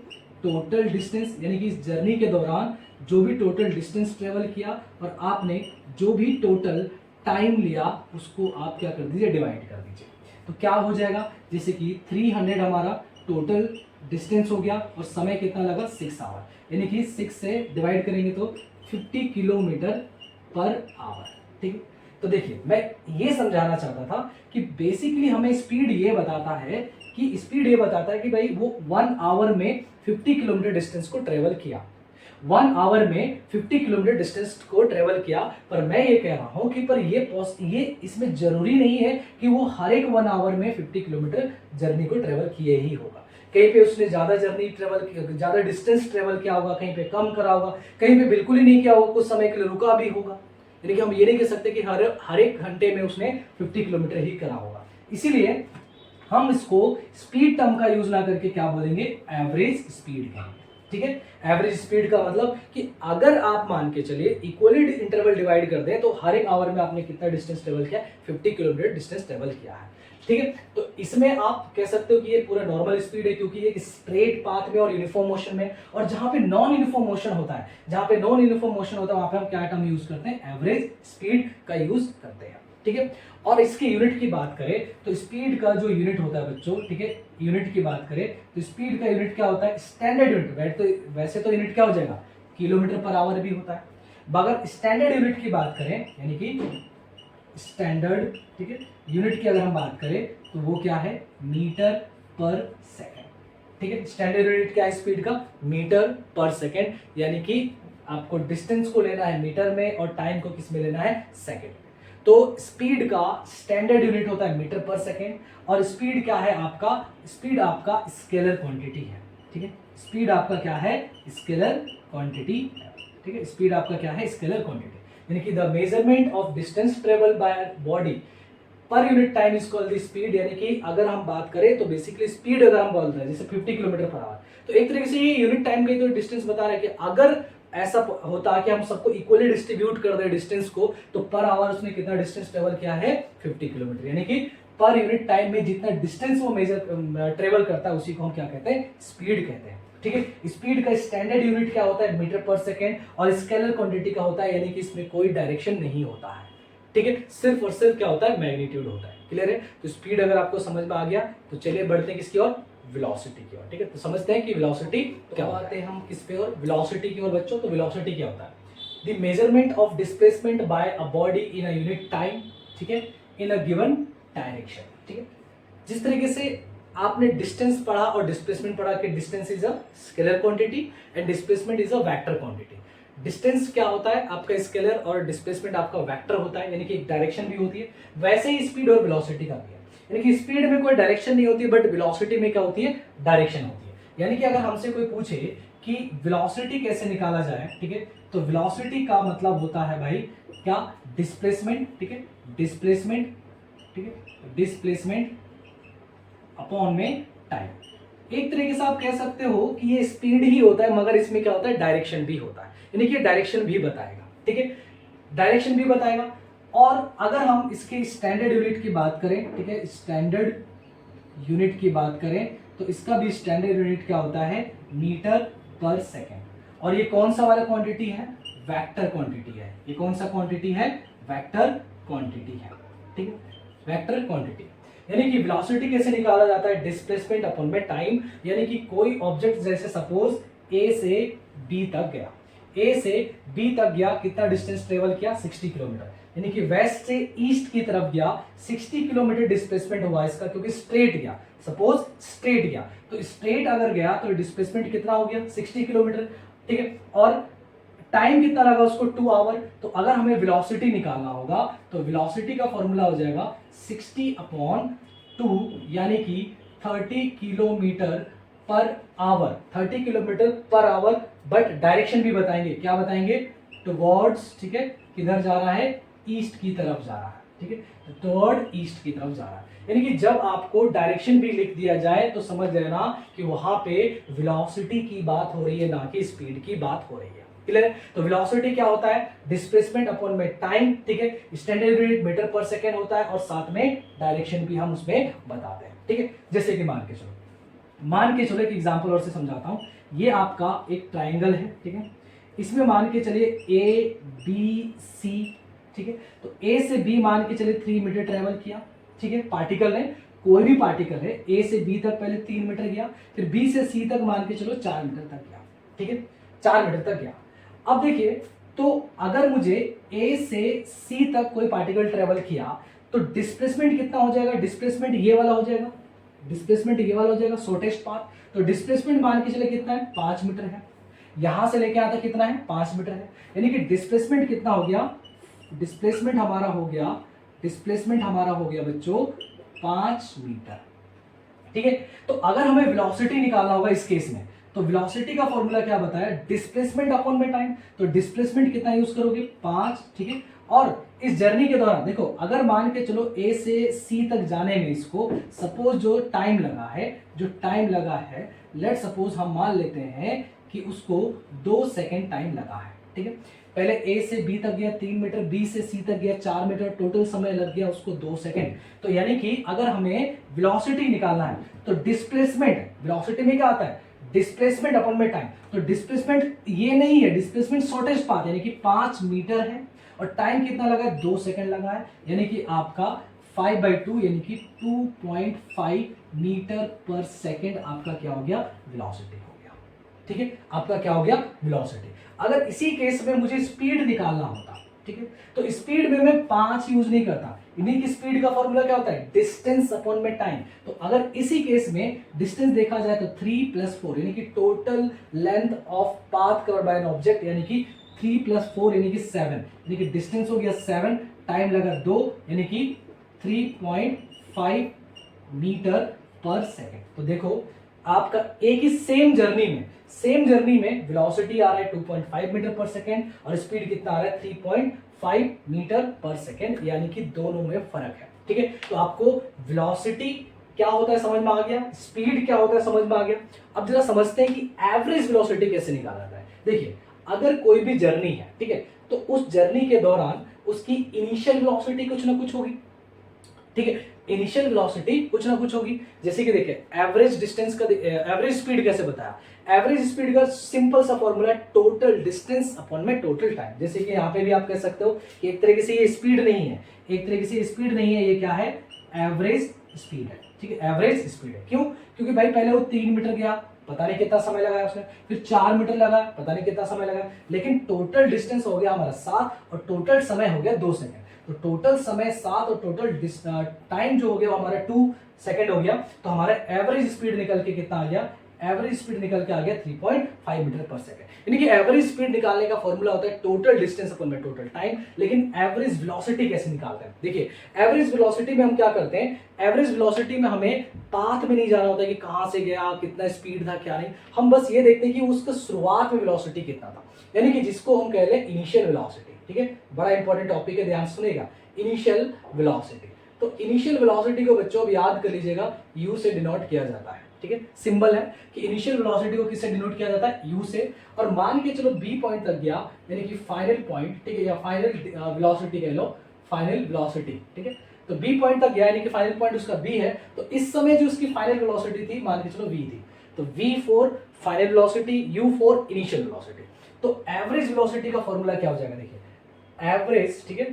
टोटल डिस्टेंस यानी कि इस जर्नी के दौरान जो भी टोटल डिस्टेंस ट्रेवल किया और आपने जो भी टोटल टाइम लिया उसको आप क्या कर दीजिए, डिवाइड कर दीजिए। तो क्या हो जाएगा, जैसे कि 300 हमारा टोटल डिस्टेंस हो गया और समय कितना लगा, 6 आवर, यानी कि 6 से डिवाइड करेंगे तो 50 किलोमीटर पर आवर। ठीक है, तो देखिए मैं ये समझाना चाहता था कि बेसिकली हमें स्पीड ये बताता है कि भाई वो 1 आवर में 50 किलोमीटर डिस्टेंस को ट्रेवल किया, 1 आवर में 50 किलोमीटर डिस्टेंस को ट्रेवल किया। पर मैं ये कह रहा हूं कि पर ये इसमें जरूरी नहीं है कि वो हर एक 1 आवर में 50 किलोमीटर जर्नी को ट्रेवल किए ही होगा। कहीं पे उसने ज्यादा डिस्टेंस ट्रेवल किया होगा, कहीं पे कम करा होगा, कहीं पे बिल्कुल ही नहीं किया होगा, कुछ समय के लिए रुका भी होगा। यानी कि हम ये नहीं कह सकते कि हर एक घंटे में उसने 50 किलोमीटर ही करा होगा। इसीलिए हम इसको स्पीड टर्म का यूज ना करके क्या बोलेंगे, एवरेज स्पीड कहेंगे। ठीक है, एवरेज स्पीड का मतलब कि अगर आप मान के चलिए इक्वली इंटरवल डिवाइड कर दें तो हर एक आवर में आपने कितना डिस्टेंस ट्रेवल किया, 50 किलोमीटर डिस्टेंस ट्रेवल किया है। ठीक है, तो इसमें आप कह सकते हो कि ये पूरा नॉर्मल स्पीड है, क्योंकि ये स्ट्रेट पाथ में और यूनिफॉर्म मोशन में, और जहां पे नॉन यूनिफॉर्म मोशन होता है वहां पे हम क्या टर्म यूज करते हैं, एवरेज स्पीड का यूज करते हैं। ठीक है, और इसके यूनिट की बात करें तो स्पीड का जो यूनिट होता है बच्चों, ठीक है, यूनिट की बात करें तो स्पीड का यूनिट क्या होता है, स्टैंडर्ड यूनिट। वैसे तो यूनिट क्या हो जाएगा, किलोमीटर पर आवर भी होता है, मगर स्टैंडर्ड यूनिट की बात करें यानी कि स्टैंडर्ड, ठीक है, यूनिट की अगर हम बात करें तो वो क्या है, मीटर पर सेकेंड। ठीक है, स्टैंडर्ड यूनिट क्या है स्पीड का, मीटर पर सेकेंड, यानी कि आपको डिस्टेंस को लेना है मीटर में और टाइम को किस में लेना है, सेकेंड। तो स्पीड का स्टैंडर्ड यूनिट होता है मीटर पर सेकेंड, और स्पीड क्या है आपका, स्पीड आपका स्केलर क्वांटिटी है। ठीक है, स्पीड आपका क्या है, स्केलर क्वांटिटी है। ठीक है, स्पीड आपका क्या है, स्केलर क्वांटिटी, यानी कि the measurement of distance travel by body per unit time is called the speed. यानी कि अगर हम बात करें तो बेसिकली स्पीड अगर हम बोल रहे हैं जैसे 50 किलोमीटर पर आवर, तो एक तरीके से ये यूनिट टाइम का तो डिस्टेंस बता रहा है कि अगर ऐसा होता कि हम सबको इक्वली डिस्ट्रीब्यूट कर दे डिस्टेंस को, तो पर आवर उसने कितना डिस्टेंस ट्रेवल किया है, 50 किलोमीटर। यानी कि पर यूनिट टाइम में जितना डिस्टेंस वो मेजर ट्रेवल करता है उसी को हम क्या कहते हैं, स्पीड कहते हैं। ठीक है, स्पीड का स्टैंडर्ड यूनिट क्या होता है, मीटर पर सेकेंड, और स्केलर क्वांटिटी का होता है, यानी कि इसमें कोई डायरेक्शन नहीं होता है। ठीक है, सिर्फ और सिर्फ क्या होता है, मैग्नीट्यूड होता है। क्लियर है, तो स्पीड अगर आपको समझ में आ गया तो चलिए बढ़ते हैं किसकी ओर, वेलोसिटी की ओर। ठीक है, तो समझते हैं कि वेलोसिटी क्या होता है, हम किस पे और, वेलोसिटी की ओर बच्चों। तो वेलोसिटी क्या होता है, the measurement of displacement bye a body in a unit time, ठीक है, इन अ गिवन डायरेक्शन। ठीक है, जिस तरीके से आपने डिस्टेंस पढ़ा और डिस्प्लेसमेंट पढ़ा कि distance is a scalar quantity and displacement is a vector quantity. Distance क्या होता है आपका स्केलर और डिस्प्लेसमेंट आपका वेक्टर होता है, यानी कि एक डायरेक्शन भी होती है। वैसे ही स्पीड और वेलोसिटी का भी है, यानी कि स्पीड में कोई डायरेक्शन नहीं होती बट वेलोसिटी में क्या होती है, डायरेक्शन होती है। यानी कि अगर हमसे कोई पूछे कि वेलोसिटी कैसे निकाला जाए, ठीक है, तो वेलोसिटी का मतलब होता है भाई क्या, डिस्प्लेसमेंट। ठीक है, डिस्प्लेसमेंट, ठीक है, डिस्प्लेसमेंट अपॉन में टाइम। एक तरीके से आप कह सकते हो कि ये स्पीड ही होता है, मगर इसमें क्या होता है, डायरेक्शन भी होता है, यानी कि डायरेक्शन भी बताएगा। ठीक है, डायरेक्शन भी बताएगा। और अगर हम इसके स्टैंडर्ड यूनिट की बात करें, ठीक है, स्टैंडर्ड यूनिट की बात करें तो इसका भी स्टैंडर्ड यूनिट क्या होता है, मीटर पर सेकेंड। और ये कौन सा वाला क्वांटिटी है, वेक्टर क्वांटिटी है। ये कौन सा क्वांटिटी है, वेक्टर क्वांटिटी है। ठीक है, वेक्टर क्वांटिटी, यानी कि वेलोसिटी कैसे निकाला जाता है, डिस्प्लेसमेंट अपॉन में टाइम। यानी कि कोई ऑब्जेक्ट जैसे सपोज ए से बी तक गया, ए से बी तक गया, कितना डिस्टेंस ट्रेवल किया, 60 किलोमीटर, यानी कि वेस्ट से ईस्ट की तरफ गया, 60 किलोमीटर डिस्प्लेसमेंट हुआ इसका, क्योंकि स्ट्रेट गया। सपोज स्ट्रेट गया तो स्ट्रेट अगर गया तो डिस्प्लेसमेंट कितना हो गया, 60 किलोमीटर। ठीक है, और टाइम कितना लगा उसको, 2 आवर। तो अगर हमें वेलोसिटी निकालना होगा तो वेलोसिटी का फॉर्मूला हो जाएगा 60 अपॉन 2, यानी कि 30 kilometre per our, 30 kilometre per our. But direction भी बताएंगे, क्या बताएंगे, टुवर्ड्स, ठीक है, किधर जा रहा है, ईस्ट की तरफ जा रहा है। ठीक है, टुवर्ड ईस्ट की तरफ जा रहा है। यानी कि जब आपको डायरेक्शन भी लिख दिया जाए तो समझ लेना कि वहां पे वेलोसिटी की बात हो रही है, ना कि स्पीड की बात हो रही है। क्लियर है? तो वेलोसिटी क्या होता है? डिस्प्लेसमेंट अपॉन में टाइम, ठीक है। स्टैंडर्ड यूनिट मीटर पर सेकेंड होता है और साथ में डायरेक्शन भी हम उसमें बताते हैं, ठीक है। जैसे कि मान के चलो एक एग्जांपल और से समझाता हूं। ये आपका एक ट्राइंगल है, ठीक है। इसमें मान के चलिए ए बी सी, ठीक है। तो ए से बी मान के चलिए 3 मीटर ट्रेवल किया, ठीक है। पार्टिकल है, कोई भी पार्टिकल है, ए से बी तक पहले 3 मीटर गया, फिर बी से सी तक मान के चलो 4 मीटर तक गया, ठीक है। 4 मीटर तक गया। अब देखिए, तो अगर मुझे ए से सी तक कोई पार्टिकल ट्रेवल किया तो डिस्प्लेसमेंट कितना हो जाएगा? डिस्प्लेसमेंट ये वाला हो जाएगा, डिस्प्लेसमेंट ये वाला हो जाएगा, शॉर्टेस्ट पाथ। तो डिस्प्लेसमेंट मान के चले कितना है? 5 मीटर है। यहां से लेके आता कितना है? 5 मीटर है। यानी कि डिस्प्लेसमेंट कितना हो गया? डिस्प्लेसमेंट हमारा हो गया बच्चों 5 मीटर, ठीक है। तो अगर हमें वेलोसिटी निकालना होगा इस केस में, तो वेलोसिटी का फॉर्मूला क्या बताया? डिस्प्लेसमेंट अपॉन में टाइम। तो डिस्प्लेसमेंट कितना यूज करोगे? 5, ठीक है। और इस जर्नी के दौरान देखो, अगर मान के चलो ए से सी तक जाने में इसको सपोज जो टाइम लगा है, लेट सपोज हम मान लेते हैं कि उसको 2 सेकेंड टाइम लगा है, ठीक है। पहले ए से बी तक गया 3 मीटर, बी से सी तक गया 4 मीटर, टोटल समय लग गया उसको 2 सेकेंड। तो यानी कि अगर हमें वेलोसिटी निकालना है तो डिस्प्लेसमेंट, वेलोसिटी में क्या आता है? डिस्प्लेसमेंट अपॉन में टाइम। तो डिस्प्लेसमेंट ये नहीं है, डिस्प्लेसमेंट शॉर्टेस्ट पाथ यानी कि 5 मीटर है और टाइम कितना लगा है? 2 सेकेंड लगा है। यानी कि आपका 5/2 यानी कि 2.5 मीटर पर सेकेंड आपका क्या हो गया? वेलोसिटी हो गया, ठीक है। आपका क्या हो गया? वेलोसिटी। अगर इसी केस में मुझे स्पीड निकालना होता, ठीक है, तो स्पीड में मैं 5 यूज नहीं करता। इन्हीं की स्पीड का फॉर्मूला क्या होता है? डिस्टेंस अपॉन में टाइम। तो अगर इसी केस में डिस्टेंस देखा जाए तो 3 + 4 यानी कि total length of path covered by N object, यानी कि 3 + 4 यानी कि 7, यानी कि डिस्टेंस हो गया 7, टाइम लगा 2 यानी कि 3.5 मीटर पर सेकेंड। तो देखो आपका एक ही सेम जर्नी में वेलोसिटी आ रहा है 2.5 मीटर पर सेकेंड और स्पीड कितना आ रहा है? 3.5 मीटर पर सेकेंड, यानी कि दोनों में फर्क है, ठीक है। तो आपको वेलोसिटी क्या होता है समझ में आ गया, स्पीड क्या होता है समझ में आ गया। अब जरा समझते हैं कि एवरेज वेलोसिटी कैसे निकाला जाता है। देखिए, अगर कोई भी जर्नी है, ठीक है, तो उस जर्नी के दौरान उसकी इनिशियल वेलोसिटी कुछ ना कुछ होगी, ठीक है। इनिशियल वेलोसिटी कुछ ना कुछ होगी। जैसे कि देखिए, एवरेज डिस्टेंस का एवरेज स्पीड कैसे बताया? एवरेज स्पीड का सिंपल सा फॉर्मूला टोटल डिस्टेंस अपॉन में टोटल टाइम। जैसे कि यहाँ पे भी आप कह सकते हो कि एक तरीके से ये स्पीड नहीं है, ये क्या है? एवरेज स्पीड है, ठीक है। एवरेज स्पीड है, क्यों? क्योंकि भाई पहले वो 3 मीटर गया, पता नहीं कितना समय लगाया उसने, फिर 4 मीटर लगा, पता नहीं कितना समय लगा, लेकिन टोटल डिस्टेंस हो गया हमारा 7 और टोटल समय हो गया 2 सेकेंड। तो टोटल समय 7 और टोटल टाइम जो हो गया वो हमारा 2 सेकेंड हो गया। तो हमारा एवरेज स्पीड निकल के कितना आ गया? एवरेज स्पीड निकल के आ गया 3.5 मीटर पर सेकेंड। यानी कि एवरेज स्पीड निकालने का फॉर्मूला होता है टोटल डिस्टेंस अपॉन में टोटल टाइम। लेकिन एवरेज वेलोसिटी कैसे निकालते हैं? देखिए, एवरेज वेलोसिटी में हम क्या करते हैं? एवरेज वेलोसिटी में हमें पाथ में नहीं जाना होता कि कहां से गया, कितना स्पीड था, क्या नहीं। हम बस ये देखते हैं कि उसका शुरुआत में वेलोसिटी कितना था, यानी कि जिसको हम कह लें इनिशियल वेलोसिटी, ठीक है। बड़ा इंपॉर्टेंट टॉपिक है, ध्यान सुनेगा। इनिशियल वेलोसिटी, तो इनिशियल वेलोसिटी को बच्चों अब याद कर लीजिएगा, यू से डिनोट किया जाता है, ठीक है। सिंबल है कि इनिशियल वेलोसिटी को किससे डिनोट किया जाता है? यू से। और मान के चलो बी पॉइंट तक गया, यानी कि फाइनल पॉइंट, ठीक है, या फाइनल वेलोसिटी कह लो, फाइनल वेलोसिटी, ठीक है। तो बी पॉइंट तक गया यानी कि फाइनल पॉइंट उसका बी है। तो इस समय जो उसकी फाइनल वेलोसिटी थी मान के चलो वी थी, तो v4 final velocity, u4 initial velocity. तो एवरेज वेलोसिटी का फॉर्मूला क्या हो जाएगा? देखिए, एवरेज, ठीक है,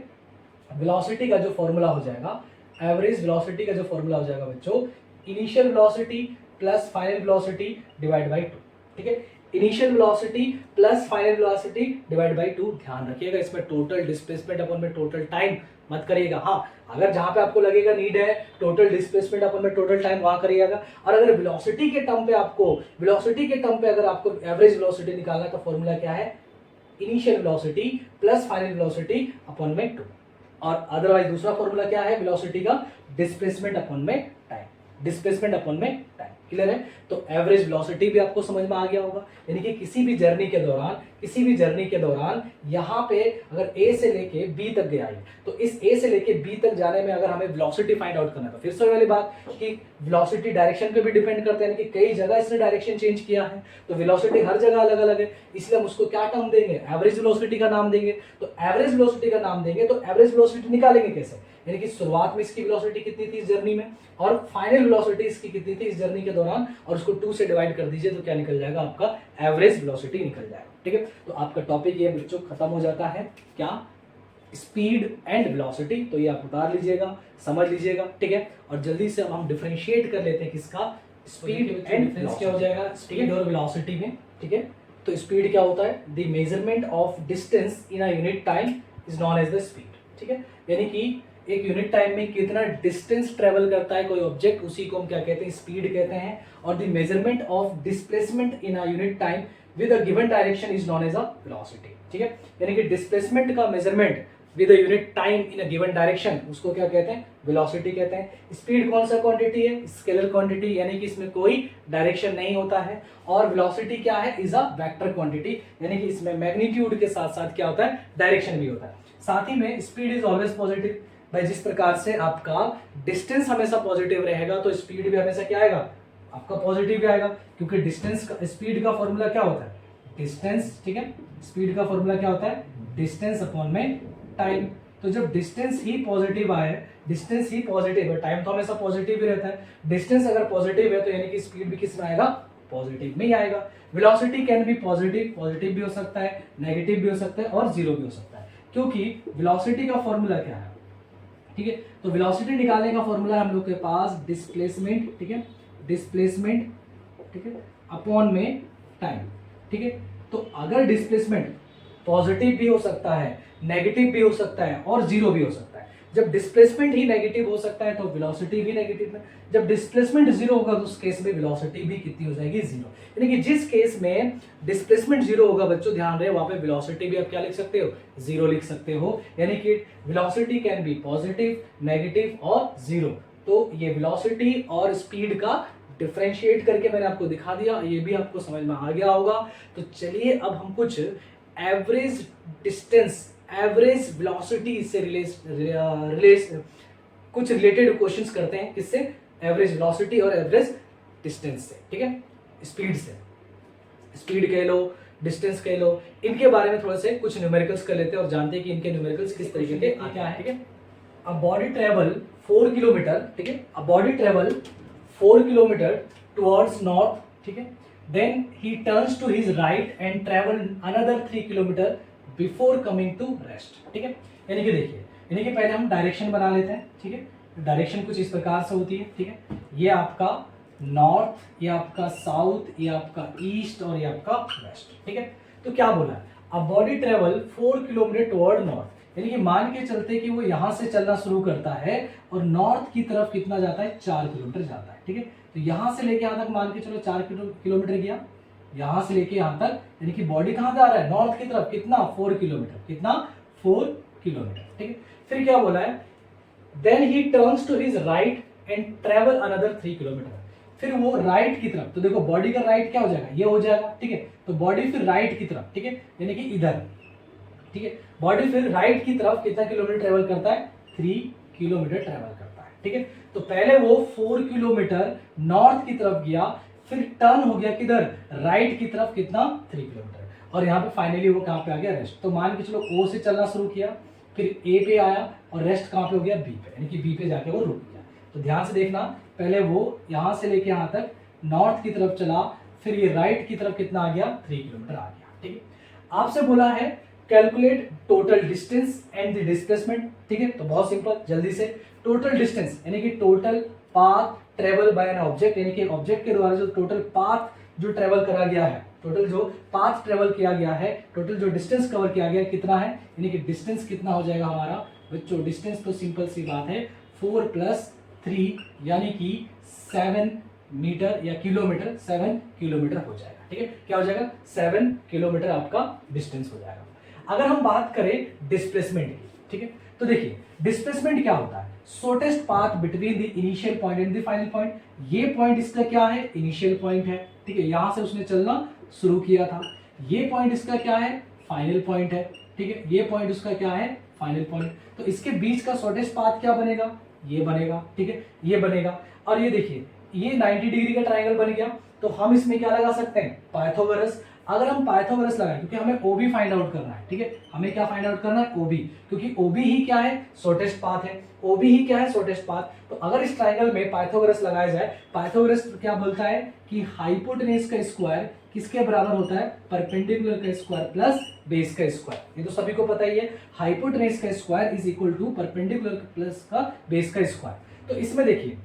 वेलोसिटी का जो फॉर्मूला हो जाएगा, एवरेज वेलोसिटी का जो फॉर्मूला हो जाएगा बच्चों, initial velocity plus final velocity divide by 2, ठीक है। Initial velocity plus final velocity divide by 2। ध्यान रखिएगा, इसमें टोटल डिस्प्लेसमेंट अपॉन में टोटल टाइम मत करिएगा। हाँ, अगर जहां पे आपको लगेगा नीड है टोटल डिस्प्लेसमेंट अपॉन में टोटल टाइम, वहां करिएगा। और अगर वेलोसिटी के टर्म पे अगर आपको एवरेज वेलोसिटी निकालना है तो फॉर्मूला क्या है? Initial velocity plus final velocity upon में 2। और अदरवाइज दूसरा फॉर्मूला क्या है वेलोसिटी का? डिस्प्लेसमेंट अपॉन में टाइम। डिस्प्लेसमेंट अपॉन में टाइम। क्लियर है? तो एवरेज वेलोसिटी भी आपको समझ में आ गया होगा, यानी कि किसी भी जर्नी के दौरान यहाँ पे अगर ए से लेके बी तक गया है, तो इस ए से लेके बी तक जाने में अगर हमें वेलोसिटी फाइंड आउट करना है, तो फिर से वाली बात कि वेलोसिटी डायरेक्शन पे भी डिपेंड करते हैं, कि कई जगह इसने डायरेक्शन चेंज किया है, तो वेलोसिटी हर जगह अलग अलग है, इसलिए हम उसको क्या टर्म देंगे, एवरेज वेलोसिटी का नाम देंगे। तो एवरेज वेलोसिटी का नाम देंगे तो एवरेज वेलोसिटी निकालेंगे कैसे, यानी कि शुरुआत में इसकी वेलोसिटी कितनी थी इस जर्नी में, और फाइनल वेलोसिटी इसकी कितनी थी इस जर्नी के दौरान, और उसको 2 से डिवाइड कर दीजिए तो क्या निकल जाएगा, आपका एवरेज वेलोसिटी निकल जाएगा। ठीक है, तो आपका टॉपिक ये बच्चों खत्म हो जाता है, क्या, स्पीड एंड वेलोसिटी। तो ये आप उतार लीजिएगा, समझ लीजिएगा। ठीक है, और जल्दी से अब हम डिफरेंशिएट कर लेते हैं किसका, स्पीड एंड डिफरेंस क्या हो जाएगा स्पीड और वेलोसिटी में। ठीक है, तो स्पीड क्या होता है, the measurement of distance in a unit time is known as the speed. ठीक है, यानी कि एक यूनिट टाइम में कितना डिस्टेंस ट्रेवल करता है कोई ऑब्जेक्ट, उसी को हम क्या कहते हैं, स्पीड कहते हैं। और the measurement of displacement in a unit time with a given direction is known as a velocity. ठीक है, यानी कि डिस्प्लेसमेंट का measurement with a unit time in a given direction, उसको क्या कहते हैं, वेलोसिटी कहते हैं। स्पीड कौन सा क्वांटिटी है, स्केलर क्वांटिटी, यानी कि इसमें कोई डायरेक्शन नहीं होता है। और वेलोसिटी क्या है, इज अ वेक्टर क्वांटिटी, यानी कि इसमें मैग्नीट्यूड के साथ साथ क्या होता है, डायरेक्शन भी होता है। साथ ही में स्पीड इज ऑलवेज पॉजिटिव, भाई जिस प्रकार से आपका डिस्टेंस हमेशा पॉजिटिव रहेगा तो स्पीड भी हमेशा क्या आएगा, आपका पॉजिटिव भी आएगा, क्योंकि डिस्टेंस का, स्पीड का फॉर्मूला क्या होता है, डिस्टेंस। ठीक है, स्पीड का फॉर्मूला क्या होता है, डिस्टेंस अपॉन में टाइम। तो जब डिस्टेंस ही पॉजिटिव आए, डिस्टेंस ही पॉजिटिव है, टाइम तो हमेशा पॉजिटिव ही रहता है, डिस्टेंस अगर पॉजिटिव है तो यानी कि स्पीड भी किस में आएगा, पॉजिटिव में ही आएगा। Velocity can be positive, positive भी हो सकता है, नेगेटिव भी हो सकता है और जीरो भी हो सकता है, क्योंकि वेलोसिटी का फॉर्मूला क्या है। ठीक है, तो वेलोसिटी निकालने का फॉर्मूला हम लोग के पास डिस्प्लेसमेंट, ठीक है, डिस्प्लेसमेंट, ठीक है, अपॉन में टाइम। ठीक है, तो अगर डिस्प्लेसमेंट पॉजिटिव भी हो सकता है, नेगेटिव भी हो सकता है और जीरो भी हो सकता है। जब डिस्प्लेसमेंट ही नेगेटिव हो सकता है तो वेलोसिटी भी नेगेटिव है, जब डिस्प्लेसमेंट जीरो होगा तो उस केस में वेलोसिटी भी कितनी हो जाएगी, जीरो। यानी कि जिस केस में डिस्प्लेसमेंट जीरो होगा बच्चों ध्यान रहे, वहां पे वेलोसिटी भी आप क्या लिख सकते हो, जीरो लिख सकते हो। यानी कि velocity can be positive, negative और जीरो। तो ये वेलोसिटी और स्पीड का डिफरेंशिएट करके मैंने आपको दिखा दिया, ये भी आपको समझ में आ गया होगा। तो चलिए अब हम कुछ एवरेज डिस्टेंस, एवरेज वेलोसिटी से कुछ रिलेटेड क्वेश्चंस करते हैं, किससे, एवरेज वेलोसिटी और एवरेज डिस्टेंस से। ठीक है, स्पीड से, स्पीड कह लो, डिस्टेंस कह लो, इनके बारे में थोड़ा से कुछ न्यूमेरिकल्स कर लेते हैं और जानते हैं कि इनके न्यूमेरिकल्स किस तरीके के क्या है। ठीक है, अ बॉडी ट्रेवल 4 किलोमीटर, ठीक है, a body travel 4 kilometre towards north, ठीक है, then he turns to his right and travel another 3 kilometre before coming to rest. ठीक है, यानी कि देखिए, यानी कि पहले हम डायरेक्शन बना लेते हैं। ठीक है, डायरेक्शन कुछ इस प्रकार से होती है। ठीक है, ये आपका नॉर्थ, ये आपका साउथ, ये आपका ईस्ट और ये आपका वेस्ट। ठीक है, तो क्या बोला है, अब body travel 4 kilometre toward north, यानी कि मान के चलते कि वो यहां से चलना शुरू करता है और नॉर्थ की तरफ कितना जाता है, 4 किलोमीटर जाता है। ठीक है, तो यहां से लेके यहां तक मान के चलो 4 किलोमीटर गया, यहां से लेके यहां तक, यानी कि बॉडी कहां जा रहा है, नॉर्थ की तरफ, कितना, 4 किलोमीटर, कितना, 4 किलोमीटर। ठीक है, फिर क्या बोला है, then he turns to his right and travel another 3 kilometre, फिर वो राइट की तरफ, तो देखो बॉडी का राइट क्या हो जाएगा, ये हो जाएगा। ठीक है, तो बॉडी फिर राइट की तरफ, ठीक है, यानी कि इधर। ठीक है, बॉडी फिर राइट की तरफ कितना किलोमीटर ट्रेवल करता है, 3 किलोमीटर ट्रेवल करता है। ठीक है, तो पहले वो 4 किलोमीटर नॉर्थ की तरफ गया, फिर टर्न हो गया किधर, राइट की तरफ, कितना, 3 किलोमीटर, और यहाँ पे फाइनली वो कहाँ पे आ गया, रेस्ट। तो मान के चलो ओ से चलना शुरू किया, फिर ए पे आया और रेस्ट कहाँ पे हो गया, बी पे, यानी कि बी पे जाके वो रुक गया। तो ध्यान से देखना, पहले वो यहाँ से लेके यहाँ तक नॉर्थ की तरफ चला, फिर ये राइट की तरफ कितना आ गया, 3 किलोमीटर आ गया। ठीक है, आपसे बोला है calculate total distance and the displacement. ठीक है, तो बहुत सिंपल, जल्दी से, टोटल डिस्टेंस यानी कि total path travel by N object, यानी कि ऑब्जेक्ट के द्वारा जो टोटल पाथ जो ट्रेवल करा गया है, टोटल जो पाथ ट्रेवल किया गया है, टोटल जो डिस्टेंस कवर किया गया है कितना है, यानी कि डिस्टेंस कितना हो जाएगा हमारा बच्चों, डिस्टेंस तो सिंपल सी बात है 4 + 3 यानी कि 7 मीटर या किलोमीटर, 7 किलोमीटर हो जाएगा। ठीक है, क्या हो जाएगा, 7 किलोमीटर आपका डिस्टेंस हो जाएगा। अगर हम बात करें डिस्प्लेसमेंट की, ठीक है, तो देखिए डिस्प्लेसमेंट क्या होता है, shortest path between the initial point and the final point. ये पॉइंट इसका क्या है, इनिशियल पॉइंट है, ठीक है, यहां से उसने चलना शुरू किया था। ये पॉइंट इसका क्या है, फाइनल पॉइंट है, ठीक है, ये पॉइंट उसका क्या है, फाइनल पॉइंट। तो इसके बीच का शॉर्टेस्ट पाथ क्या बनेगा, ये बनेगा, ठीक है, ये बनेगा। और ये देखिए ये 90 डिग्री का ट्राइंगल बन गया। तो हम इसमें क्या लगा सकते हैं, पाइथागोरस। अगर हम पाइथागोरस लगाएं, क्योंकि हमें ओबी फाइंड आउट करना है, ठीक है, हमें क्या फाइंड आउट करना है, ओबी, क्योंकि ओबी ही क्या है, शॉर्टेस्ट पाथ है, ओबी ही क्या है, शॉर्टेस्ट पाथ। तो अगर इस ट्राइंगल में पाइथागोरस लगाया जाए, पाइथागोरस क्या बोलता है कि हाइपोटेनस का स्क्वायर किसके बराबर होता है, परपेंडिकुलर का स्क्वायर प्लस बेस का स्क्वायर। ये तो सभी को पता ही है, हाइपोटेनस का square is equal to perpendicular plus का बेस का स्क्वायर। तो इसमें देखिए,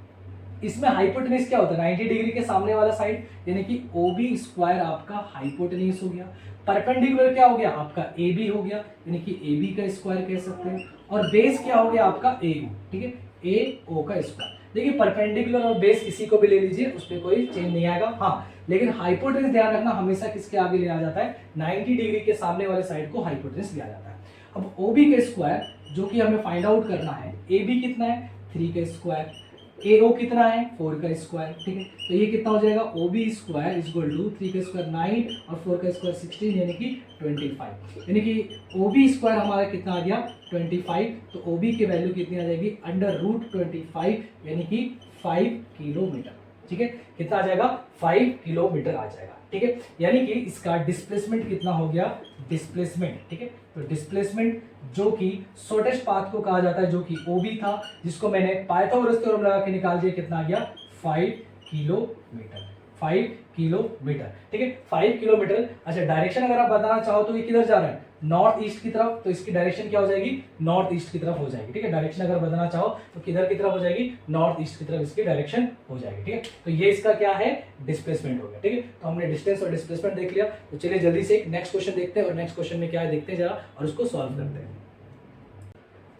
इसमें हाइपोटेनस क्या होता है, 90 डिग्री के सामने वाला साइड, यानी कि ओबी स्क्वायर आपका हाइपोटेनस हो गया। परपेंडिकुलर क्या हो गया, आपका ए हो गया, यानी कि ए बी का स्क्वायर कह सकते हैं। और बेस क्या हो गया आपका ए ओ, ठीक है, ए ओ का स्क्वायर। देखिए परपेंडिकुलर और बेस किसी को भी ले लीजिए, उस पर कोई चेंज नहीं आएगा। हाँ, लेकिन हाइपोटेनस ध्यान रखना, हमेशा किसके आगे लिया जाता है, 90 डिग्री के सामने वाले साइड को हाइपोटेनस लिया जाता है। अब ओबी का स्क्वायर जो कि हमें फाइंड आउट करना है, ए बी कितना है, 3 का स्क्वायर, ए ओ कितना है, 4 का स्क्वायर, ठीक है। तो ये कितना हो जाएगा, O B square is equal to 3 का स्क्वायर 9 और 4 का स्क्वायर 16, यानी कि 25, यानी कि ओ बी स्क्वायर हमारा कितना आ गया, 25। तो ओ बी की वैल्यू कितनी आ जाएगी, √25, यानी कि 5 किलोमीटर, ठीक है। कितना आ जाएगा, 5 किलोमीटर आ जाएगा, ठीक है। यानी कि इसका डिस्प्लेसमेंट कितना हो गया, डिस्प्लेसमेंट, ठीक है। तो डिस्प्लेसमेंट जो कि शॉर्टेस्ट पाथ को कहा जाता है, जो कि ओबी था, जिसको मैंने पाइथागोरस थ्योरम लगा के निकाल दिया, कितना आ गया, 5 किलोमीटर, 5 किलोमीटर, ठीक है, 5 किलोमीटर। अच्छा, डायरेक्शन अगर आप बताना चाहो तो ये किधर जा रहा है, नॉर्थ ईस्ट की तरफ, तो इसकी डायरेक्शन क्या हो जाएगी, नॉर्थ ईस्ट की तरफ हो जाएगी, ठीक है। डायरेक्शन अगर बताना चाहो तो किधर की तरफ हो जाएगी, नॉर्थ ईस्ट की तरफ इसकी डायरेक्शन हो जाएगी, ठीक है। तो ये इसका क्या है, डिस्प्लेसमेंट हो गया, ठीक है। तो हमने डिस्टेंस और डिस्प्लेसमेंट देख लिया। तो चलिए जल्दी से नेक्स्ट क्वेश्चन देखते हैं, और नेक्स्ट क्वेश्चन में क्या है देखते हैं जरा, और उसको सॉल्व करते हैं।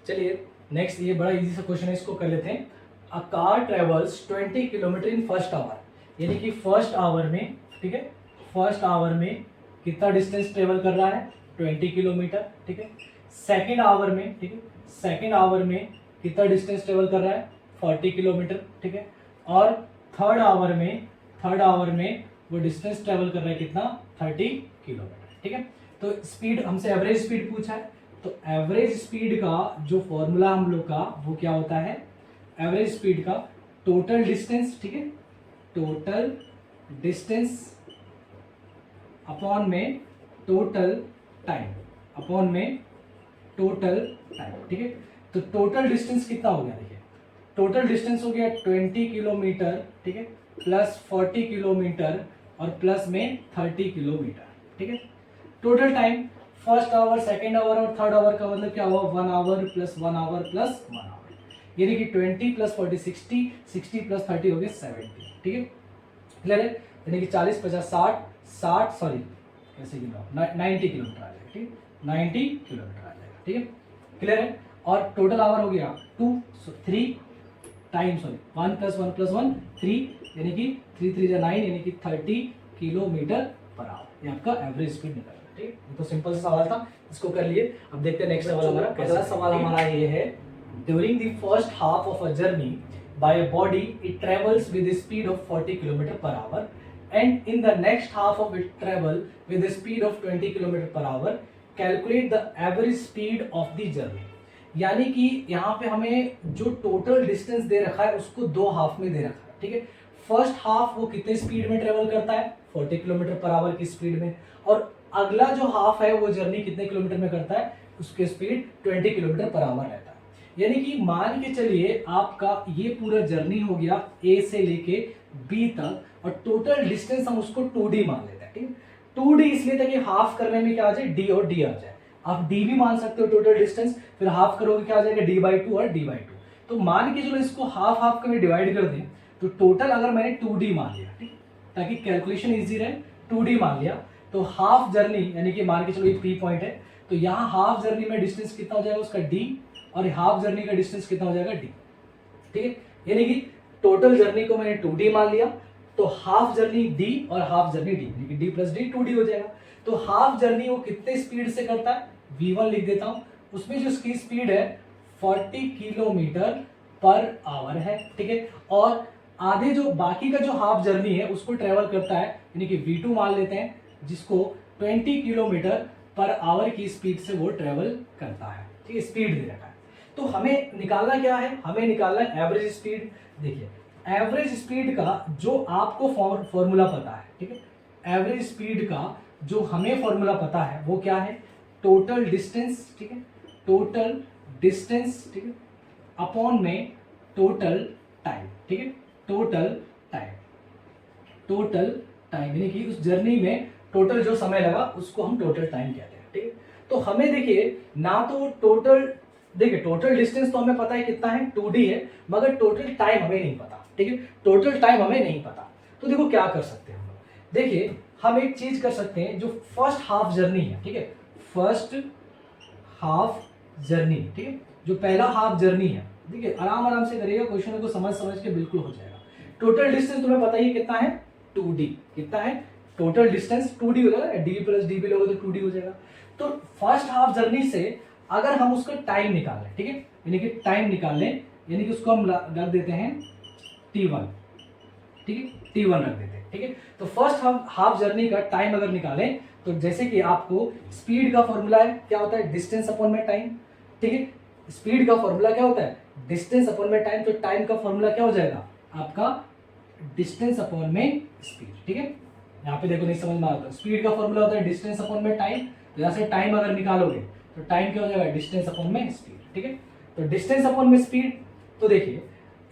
चलिए नेक्स्ट, ये बड़ा इजी सा क्वेश्चन है, इसको कर लेते हैं। A car travels 20 kilometre in first hour, यानी कि फर्स्ट आवर में, ठीक है, फर्स्ट आवर में कितना डिस्टेंस ट्रेवल कर रहा है, 20 किलोमीटर, ठीक है। सेकेंड आवर में, ठीक है, सेकेंड आवर में कितना डिस्टेंस ट्रेवल कर रहा है, 40 किलोमीटर, ठीक है। और थर्ड आवर में वो डिस्टेंस ट्रेवल कर रहा है कितना, 30 किलोमीटर, ठीक है। तो स्पीड हमसे एवरेज स्पीड पूछा है, तो एवरेज स्पीड का जो फॉर्मूला हम लोग का वो क्या होता है, एवरेज स्पीड का टोटल डिस्टेंस, ठीक है, टोटल डिस्टेंस अपॉन में टोटल टाइम, अपॉन में टोटल टाइम, ठीक है। तो टोटल डिस्टेंस कितना हो गया, देखिए टोटल डिस्टेंस हो गया 20 किलोमीटर, ठीक है, प्लस 40 किलोमीटर और प्लस में 30 किलोमीटर, ठीक है। Total time first hour, second hour और थर्ड आवर का मतलब क्या हुआ, 1 hour plus 1 hour plus 1 hour, यानी कि 20 प्लस 40 60, 60 प्लस 30 हो गया 70, ठीक है, क्लियर है। यानी कि 40 50 60 सॉरी कैसे गिना, 90 किलोमीटर आ जाएगा, ठीक है, 90 किलोमीटर आ जाएगा, ठीक है, क्लियर है। और टोटल आवर हो गया 2 3 टाइम, सॉरी 1 प्लस 1 प्लस 1 3, यानी कि 3 3 9, यानी कि 30 किलोमीटर पर आवर, ये आपका एवरेज स्पीड निकल रहा है, ठीक है। तो सिंपल सा सवाल था, इसको कर लिए। अब देखते हैं नेक्स्ट सवाल हमारा। पहला सवाल हमारा ये है, during the first half of a journey by a body it travels with speed of 40 kilometre per hour and in the next half of it travel with a speed of 20 km per hour, calculate the average speed of the journey। यानी कि यहाँ पे हमें जो total distance दे रखा है उसको दो हाफ में दे रखा है, ठीक है। फर्स्ट हाफ वो कितने स्पीड में ट्रेवल करता है, 40 किलोमीटर पर आवर की स्पीड में, और अगला जो हाफ है वो जर्नी कितने किलोमीटर में करता है, उसकी स्पीड 20 किलोमीटर पर आवर रहता है। यानी कि मान के चलिए आपका ये पूरा जर्नी हो गया ए से लेके बी तक, और टोटल डिस्टेंस हम उसको 2D मान लेते हैं, ठीक है। 2D इसलिए ताकि हाफ करने में क्या आ जाए, डी और डी आ जाए। आप डी भी मान सकते हो टोटल डिस्टेंस, फिर हाफ करोगे क्या आ जाएगा, d/2 और d/2। तो मान के चलो इसको हाफ हाफ का डिवाइड कर दें, तो टोटल अगर मैंने 2D मान लिया, ठीक, ताकि कैलकुलेशन इजी रहे, 2D मान लिया, तो हाफ जर्नी यानी कि मान के चलो ये पी पॉइंट है, तो यहाँ हाफ जर्नी में डिस्टेंस कितना हो जाएगा उसका d, और हाफ जर्नी का डिस्टेंस कितना हो जाएगा d, ठीक है। यानी कि टोटल जर्नी को मैंने 2D मान लिया, तो हाफ जर्नी d और हाफ जर्नी d, यानी कि d प्लस d 2D हो जाएगा। तो हाफ जर्नी वो कितने स्पीड से करता है, v1 लिख देता हूं, उसमें जो उसकी स्पीड है 40 किलोमीटर पर आवर है, ठीक है। और आधे जो बाकी का जो हाफ जर्नी है उसको ट्रेवल करता है, यानी कि V2 मान लेते हैं, जिसको 20 किलोमीटर पर आवर की स्पीड से वो ट्रेवल करता है, ठीक है। स्पीड दे रखा है, तो हमें निकालना क्या है, हमें निकालना है एवरेज स्पीड। देखिए एवरेज स्पीड का जो आपको फॉर्मूला पता है, ठीक है, एवरेज स्पीड का जो हमें फॉर्मूला पता है वो क्या है, टोटल डिस्टेंस, ठीक है, टोटल डिस्टेंस, ठीक है, अपॉन में टोटल टाइम, ठीक है, टोटल टाइम, टोटल टाइम यानी कि उस जर्नी में टोटल जो समय लगा उसको हम टोटल टाइम कहते हैं, ठीक है। तो हमें देखिए ना तो टोटल, देखिए टोटल डिस्टेंस तो हमें पता है कितना है 2d है, मगर टोटल टाइम हमें नहीं पता, ठीक है, टोटल टाइम हमें नहीं पता। तो देखो क्या कर सकते हैं हम लोग, देखिए हम एक चीज कर सकते हैं, जो फर्स्ट हाफ जर्नी है, ठीक है, फर्स्ट हाफ जर्नी, ठीक है, जो पहला हाफ जर्नी है, देखिए आराम आराम से करिएगा, क्वेश्चन को समझ समझ के बिल्कुल हो जाएगा। टोटल डिस्टेंस तुम्हें पता ही कितना है 2d, कितना है टोटल डिस्टेंस 2d हो जाएगा, d प्लस डी भी लोगे तो 2d हो जाएगा। तो फर्स्ट हाफ जर्नी से अगर हम उसका टाइम निकाल लें, ठीक है, यानी कि टाइम निकाल लें, यानी कि उसको हम रख देते हैं t1, ठीक है, t1 रख देते हैं, ठीक है। तो फर्स्ट हाफ जर्नी का टाइम अगर निकालें तो जैसे कि आपको स्पीड का फॉर्मूला है, क्या होता है, डिस्टेंस अपॉन में टाइम, ठीक है, स्पीड का फॉर्मूला क्या होता है, डिस्टेंस अपॉन में टाइम, तो टाइम का फॉर्मूला क्या हो जाएगा आपका, डिस्टेंस अपॉन में स्पीड, ठीक है। यहाँ पे देखो नहीं समझ में आता, स्पीड का फॉर्मूला होता है डिस्टेंस अपॉन में टाइम, तो यहाँ से टाइम अगर निकालोगे तो टाइम क्या हो जाएगा, डिस्टेंस अपॉन में स्पीड, ठीक है। तो डिस्टेंस अपॉन में स्पीड, तो देखिए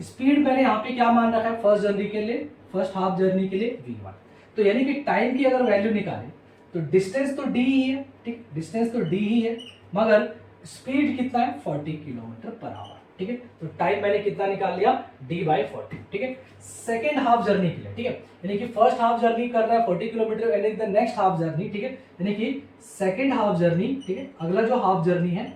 स्पीड मैंने यहाँ पे क्या मान रखा है फर्स्ट जर्नी के लिए, फर्स्ट हाफ जर्नी के लिए v1, तो यानी कि टाइम की अगर वैल्यू निकालें तो डिस्टेंस तो d ही है, ठीक, डिस्टेंस तो d ही है, मगर स्पीड कितना है 40 किलोमीटर पर आवर, ठीक है। तो टाइम मैंने कितना निकाल लिया d/40, ठीक है, सेकेंड हाफ जर्नी के लिए, ठीक है, यानी कि फर्स्ट हाफ जर्नी कर रहा है 40 किलोमीटर, यानी द नेक्स्ट हाफ जर्नी, ठीक है, यानी कि सेकेंड हाफ जर्नी, ठीक है, अगला जो हाफ जर्नी है,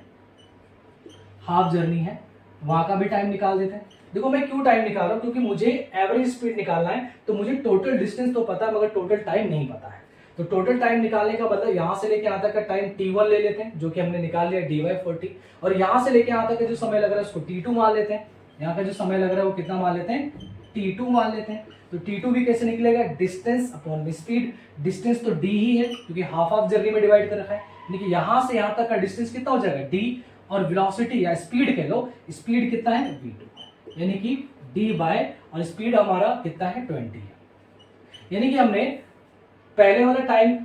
हाफ जर्नी है वहां का भी टाइम निकाल देते हैं। देखो मैं क्यों टाइम निकाल रहा हूं, क्योंकि मुझे एवरेज स्पीड निकालना है, तो मुझे टोटल डिस्टेंस तो पता है मगर टोटल टाइम नहीं पता है। तो टोटल टाइम निकालने का मतलब यहां से लेके यहां तक का टाइम t1 ले लेते हैं, जो कि हमने निकाल लिया d/40, और यहां से लेके यहां तक का जो समय लग रहा है उसको t2 मान लेते हैं, यहाँ का जो समय लग रहा है वो कितना मान लेते हैं, t2 मान लेते हैं। तो t2 भी कैसे निकलेगा, डिस्टेंस अपॉन में स्पीड, डिस्टेंस तो d ही है क्योंकि हाफ हाफ जर्नी में डिवाइड कर रखा है, यानी कि यहां से यहां तक का डिस्टेंस कितना हो जाएगा d, और वेलोसिटी या स्पीड कह लो, स्पीड कितना है v2, यानी कि d बाय, और स्पीड हमारा कितना है 20 है। यानी कि हमने पहले वाला टाइम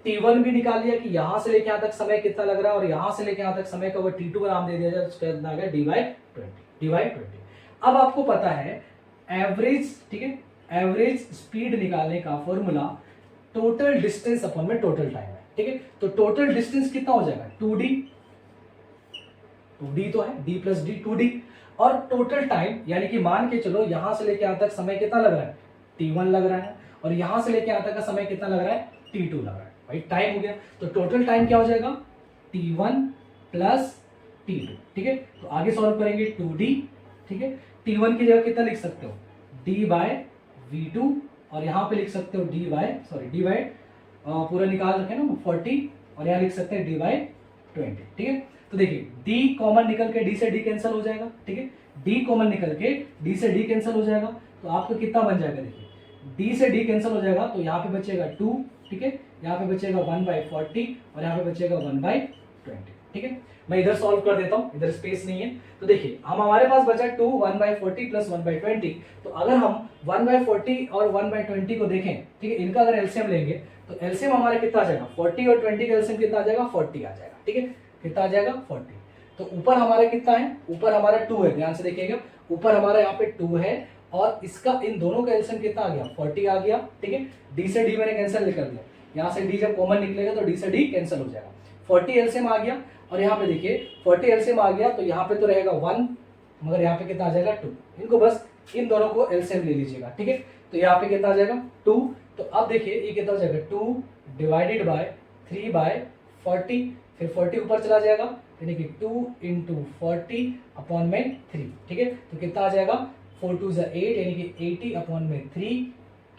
t1 भी निकाल लिया कि यहां से लेके यहां तक समय कितना लग रहा है, और यहां से लेके यहां तक समय का अगर t2 का नाम दे दिया जाए तो उसका कितना आ गया d/20। अब आपको पता है एवरेज, ठीक है, एवरेज स्पीड निकालने का फॉर्मूला टोटल डिस्टेंस अपॉन में टोटल टाइम है, ठीक है। तो टोटल डिस्टेंस कितना हो जाएगा 2d, 2d तो है, d प्लस डी 2d, और टोटल टाइम यानी कि मान के चलो यहां से लेके यहां तक समय कितना लग रहा है t1 लग रहा है, और यहां से लेके यहां तक का समय कितना लग रहा है t2 लग रहा है, भाई टाइम हो गया। तो टोटल टाइम क्या हो जाएगा t1 प्लस t2, ठीक है। तो आगे सॉल्व करेंगे 2d, ठीक है, t1 की जगह कितना लिख सकते हो d/v2, और यहाँ पे लिख सकते हो d बाय पूरा निकाल रखे ना 40, और यहाँ लिख सकते हैं d/20, ठीक है। तो देखिए d कॉमन निकल के d से d कैंसिल हो जाएगा, ठीक है, d कॉमन निकल के d से d कैंसिल हो जाएगा, तो आपको कितना बन जाएगा, देखिए d से d कैंसिल हो जाएगा तो यहाँ पे बचेगा 2, ठीक है, यहाँ पे बचेगा 1/40, और यहाँ पे बचेगा 1/20, ठीक है। मैं इधर सॉल्व कर देता हूँ, इधर स्पेस नहीं है, तो देखिए हम हमारे पास बचा 2 1/40 प्लस 1/20, तो अगर हम 1/40 और 1/20 को देखें, ठीक है, इनका अगर एलसीएम लेंगे तो एलसीएम हमारा कितना आ जाएगा 40, और 20 का एलसीएम कितना आ जाएगा 40 आ जाएगा, ठीक है, कितना आ जाएगा 40। तो ऊपर हमारा कितना है, ऊपर हमारा 2 है, ध्यान से देखिएगा, ऊपर हमारा यहाँ पे 2 है, और इसका इन दोनों का एलसीएम कितना आ गया 40 आ गया, ठीक है। डी से डी मैंने कैंसिल कर दिया, यहाँ से डी जब कॉमन निकलेगा तो डी से डी कैंसिल हो जाएगा, 40 एलसीएम आ गया, और यहाँ पे देखिए 40 एलसीएम आ गया, तो यहाँ पे तो रहेगा 1, मगर यहाँ पे कितना आ जाएगा 2, इनको बस इन दोनों को एलसीएम ले लीजिएगा, ठीक है। तो यहाँ पे कितना आ जाएगा 2, तो अब देखिए ये कितना हो जाएगा 2 डिवाइडेड बाय 3/40, फिर 40 ऊपर चला जाएगा, यानी कि 2 × 40 अपॉन में 3, ठीक है। तो कितना आ जाएगा 4 2 8, यानी कि 80 अपॉन में 3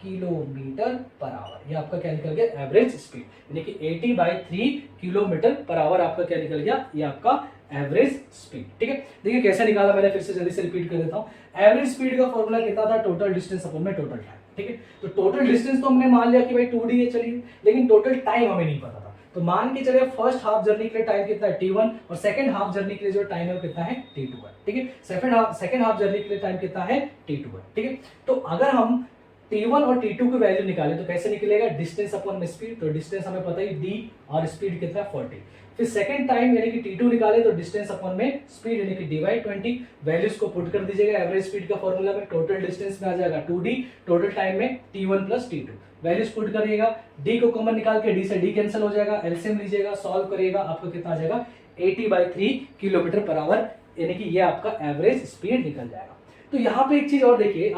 किलोमीटर पर आवर, ये आपका क्या निकल गया एवरेज स्पीड, यानी कि 80/3 किलोमीटर पर आवर आपका क्या निकल गया, ये आपका एवरेज स्पीड। ठीक है, देखिए कैसे निकाला मैंने, फिर से जल्दी से रिपीट कर देता हूं। एवरेज स्पीड का फॉर्मूला कितना था, टोटल डिस्टेंस अपॉन में टोटल टाइम। ठीक है, तो टोटल डिस्टेंस तो हमने मान लिया कि भाई 2d है, चलिए, लेकिन टोटल टाइम हमें नहीं पता था। तो मान के चलिए फर्स्ट हाफ जर्नी के लिए टाइम कितना है t1 और सेकंड हाफ जर्नी के लिए जो टाइम है वो कितना है t2 है। ठीक है, सेकंड हाफ जर्नी के लिए टाइम कितना है t2 है। ठीक है, तो अगर हम t1 और t2 की वैल्यू निकाले तो कैसे निकलेगा, डिस्टेंस अपॉन में स्पीड। तो डिस्टेंस हमें पता ही d और स्पीड कितना है 40। फिर सेकंड टाइम यानी कि t2 निकाले तो डिस्टेंस अपॉन में स्पीड यानी कि dy/20। वैल्यूज को पुट कर दीजिएगा एवरेज स्पीड का फॉर्मूला में, टोटल डिस्टेंस में आ जाएगा 2d, टोटल टाइम में t1 plus t2। Values put करिएगा, d को कॉमन निकाल के d से d कैंसिल हो जाएगा, एलसीएम लीजिएगा, सॉल्व करिएगा, आपको कितना आ जाएगा 80/3 किलोमीटर पर आवर, यानी कि ये आपका एवरेज स्पीड निकल जाएगा। तो यहाँ पे एक चीज और देखिए,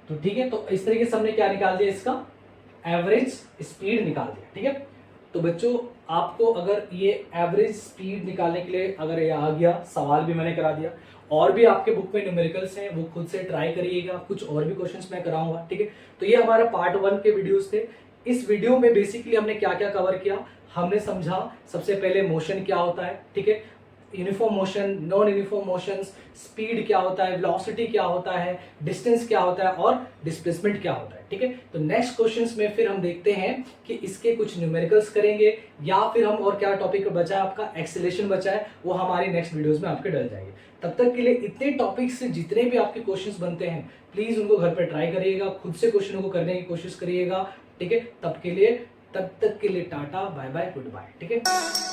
तो ठीक है, तो इस तरीके से हमने क्या निकाल दिया, इसका एवरेज स्पीड निकाल दिया। ठीक है, तो बच्चों आपको अगर ये एवरेज स्पीड निकालने के लिए अगर ये आ गया, सवाल भी मैंने करा दिया, और भी आपके बुक में न्यूमेरिकल्स हैं, वो खुद से ट्राई करिएगा, कुछ और भी क्वेश्चंस मैं कराऊंगा। ठीक है, तो ये हमारा पार्ट 1 के वीडियोस थे। इस वीडियो में बेसिकली हमने क्या क्या कवर किया, हमने समझा सबसे पहले मोशन क्या होता है, ठीक है, uniform motion, non uniform motions, speed क्या होता है, वेलोसिटी क्या होता है, डिस्टेंस क्या होता है और डिस्प्लेसमेंट क्या होता है। ठीक है, तो नेक्स्ट क्वेश्चंस में फिर हम देखते हैं कि इसके कुछ न्यूमेरिकल्स करेंगे, या फिर हम और क्या टॉपिक बचा है आपका, एक्सेलेरेशन बचा है, वो हमारी नेक्स्ट वीडियोस में आपके डल जाएंगे। तब तक के लिए इतने टॉपिक्स से जितने भी आपके क्वेश्चंस बनते हैं प्लीज उनको घर पर ट्राई करिएगा, खुद से क्वेश्चनों को करने की कोशिश करिएगा। ठीक है, तब तक के लिए tata, bye bye, good bye. ठीक है।